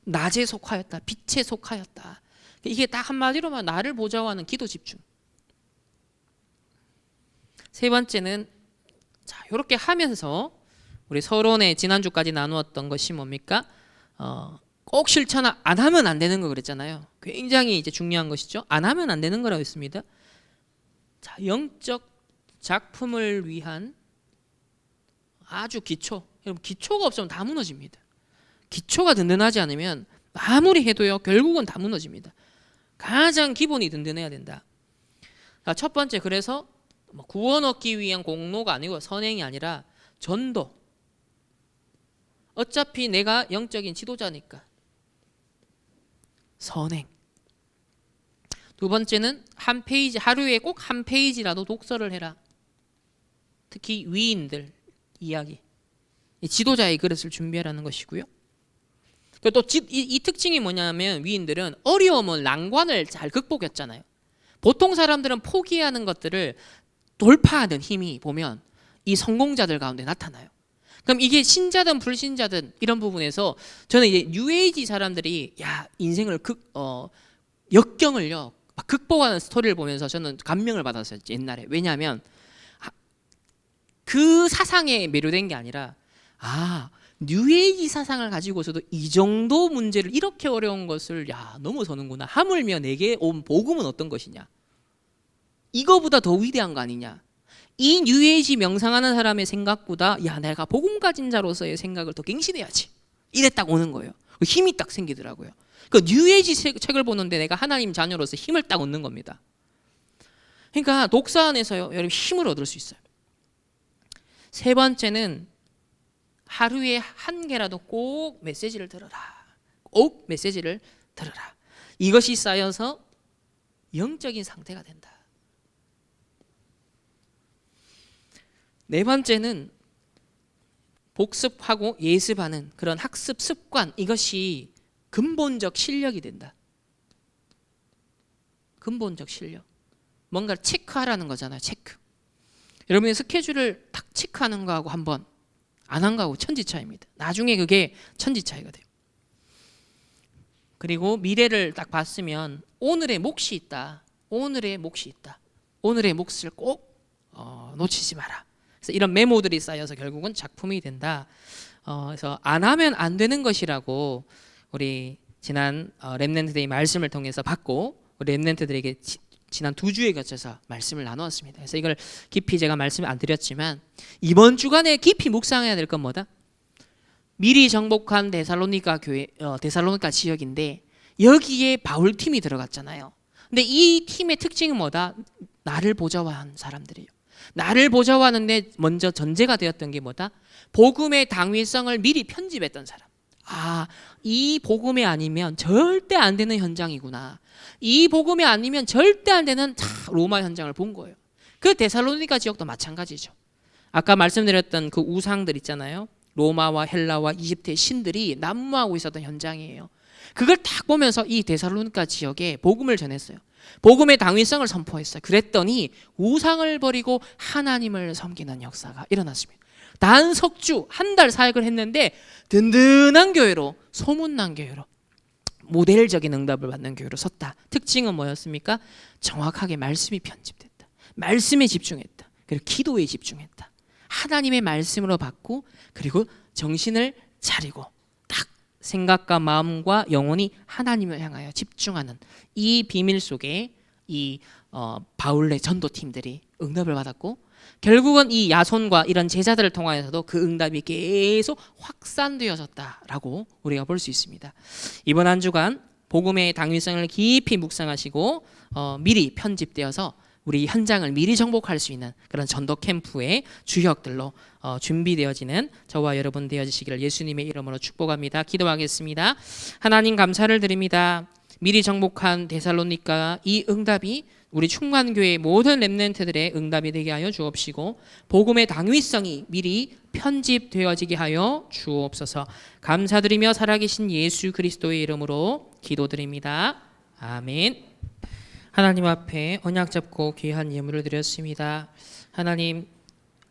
낮에 속하였다, 빛에 속하였다. 이게 딱 한마디로만 나를 보좌하는 기도 집중. 세 번째는, 자, 이렇게 하면서 우리 서론에 지난주까지 나누었던 것이 뭡니까? 꼭 실천 안 하면 안 되는 거 그랬잖아요. 굉장히 이제 중요한 것이죠. 안 하면 안 되는 거라고 했습니다. 자, 영적 작품을 위한 아주 기초. 여러분, 기초가 없으면 다 무너집니다. 기초가 든든하지 않으면 아무리 해도요, 결국은 다 무너집니다. 가장 기본이 든든해야 된다. 자, 첫 번째, 그래서 구원 얻기 위한 공로가 아니고 선행이 아니라 전도. 어차피 내가 영적인 지도자니까 선행. 두 번째는 한 페이지, 하루에 꼭 한 페이지라도 독서를 해라. 특히 위인들 이야기, 지도자의 그릇을 준비하라는 것이고요. 또 이 특징이 뭐냐면, 위인들은 어려움을, 난관을 잘 극복했잖아요. 보통 사람들은 포기하는 것들을 돌파하는 힘이 보면 이 성공자들 가운데 나타나요. 그럼 이게 신자든 불신자든 이런 부분에서 저는 이제 뉴에이지 사람들이 인생을 역경을요 막 극복하는 스토리를 보면서 저는 감명을 받았어요, 옛날에. 왜냐하면 그 사상에 매료된 게 아니라, 뉴에이지 사상을 가지고서도 이 정도 문제를, 이렇게 어려운 것을 넘어서는구나. 하물며 내게 온 복음은 어떤 것이냐, 이거보다 더 위대한 거 아니냐. 이 뉴에이지 명상하는 사람의 생각보다 내가 복음 가진 자로서의 생각을 더 갱신해야지, 이래 딱 오는 거예요. 힘이 딱 생기더라고요. 그 뉴에이지 책을 보는데 내가 하나님 자녀로서 힘을 딱 얻는 겁니다. 그러니까 독사 안에서요, 여러분 힘을 얻을 수 있어요. 세 번째는 하루에 한 개라도 꼭 메시지를 들어라. 꼭 메시지를 들어라. 이것이 쌓여서 영적인 상태가 된다. 네 번째는 복습하고 예습하는 그런 학습 습관, 이것이 근본적 실력이 된다. 근본적 실력. 뭔가를 체크하라는 거잖아요. 체크. 여러분의 스케줄을 딱 체크하는 거하고 한번 안 한 거하고 천지차이입니다. 나중에 그게 천지차이가 돼요. 그리고 미래를 딱 봤으면 오늘의 몫이 있다. 오늘의 몫이 있다. 오늘의 몫을 꼭 놓치지 마라. 그래서 이런 메모들이 쌓여서 결국은 작품이 된다. 그래서 안 하면 안 되는 것이라고 우리 지난 렘넌트데이 말씀을 통해서 받고 우리 렘넌트들에게 지난 2주에 거쳐서 말씀을 나누었습니다. 그래서 이걸 깊이 제가 말씀을 안 드렸지만 이번 주간에 깊이 묵상해야 될 건 뭐다? 미리 정복한 데살로니가 교회, 데살로니가 지역인데 여기에 바울 팀이 들어갔잖아요. 근데 이 팀의 특징은 뭐다? 나를 보좌한 사람들이에요. 나를 보좌하는데 먼저 전제가 되었던 게 뭐다? 복음의 당위성을 미리 편집했던 사람. 아, 이 복음이 아니면 절대 안 되는 현장이구나. 이 복음이 아니면 절대 안 되는 로마 현장을 본 거예요. 그 데살로니가 지역도 마찬가지죠. 아까 말씀드렸던 그 우상들 있잖아요. 로마와 헬라와 이집트의 신들이 난무하고 있었던 현장이에요. 그걸 딱 보면서 이 데살로니가 지역에 복음을 전했어요. 복음의 당위성을 선포했어요. 그랬더니 우상을 버리고 하나님을 섬기는 역사가 일어났습니다. 단 석주 한 달 사역을 했는데 든든한 교회로, 소문난 교회로, 모델적인 응답을 받는 교회로 섰다. 특징은 뭐였습니까? 정확하게 말씀이 편집됐다. 말씀에 집중했다. 그리고 기도에 집중했다. 하나님의 말씀으로 받고 그리고 정신을 차리고 딱 생각과 마음과 영혼이 하나님을 향하여 집중하는 이 비밀 속에 이 바울의 전도팀들이 응답을 받았고 결국은 이 야손과 이런 제자들을 통하여서도 그 응답이 계속 확산되어졌다라고 우리가 볼 수 있습니다. 이번 한 주간 복음의 당위성을 깊이 묵상하시고 미리 편집되어서 우리 현장을 미리 정복할 수 있는 그런 전도 캠프의 주역들로 준비되어지는 저와 여러분 되어지시기를 예수님의 이름으로 축복합니다. 기도하겠습니다. 하나님 감사를 드립니다. 미리 정복한 데살로니가 이 응답이 우리 충만교회 모든 렘넌트들의 응답이 되게 하여 주옵시고 복음의 당위성이 미리 편집되어지게 하여 주옵소서. 감사드리며 살아계신 예수 그리스도의 이름으로 기도드립니다. 아멘. 하나님 앞에 언약 잡고 귀한 예물을 드렸습니다. 하나님,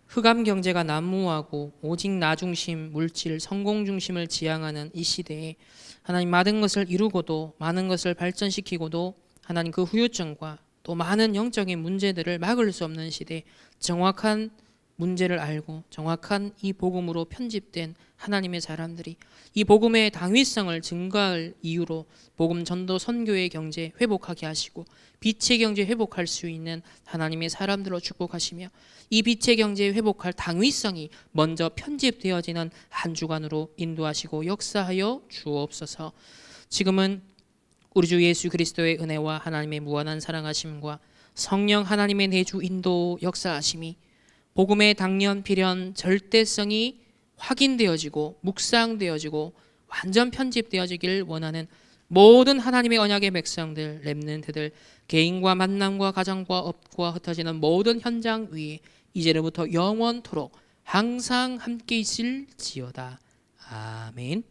흑암 경제가 난무하고 오직 나 중심, 물질, 성공 중심을 지향하는 이 시대에 하나님 많은 것을 이루고도 많은 것을 발전시키고도 하나님 그 후유증과 또 많은 영적인 문제들을 막을 수 없는 시대, 정확한 문제를 알고 정확한 이 복음으로 편집된 하나님의 사람들이 이 복음의 당위성을 증거할 이유로 복음 전도 선교의 경제 회복하게 하시고 빛의 경제 회복할 수 있는 하나님의 사람들로 축복하시며 이 빛의 경제 회복할 당위성이 먼저 편집되어지는 한 주간으로 인도하시고 역사하여 주옵소서. 지금은 우리 주 예수 그리스도의 은혜와 하나님의 무한한 사랑하심과 성령 하나님의 내주 인도 역사하심이 복음의 당연 필연 절대성이 확인되어지고 묵상되어지고 완전 편집되어지길 원하는 모든 하나님의 언약의 백성들, 렘넌트들, 개인과 만남과 가정과 업과 흩어지는 모든 현장 위에 이제로부터 영원토록 항상 함께 있을지어다. 아멘.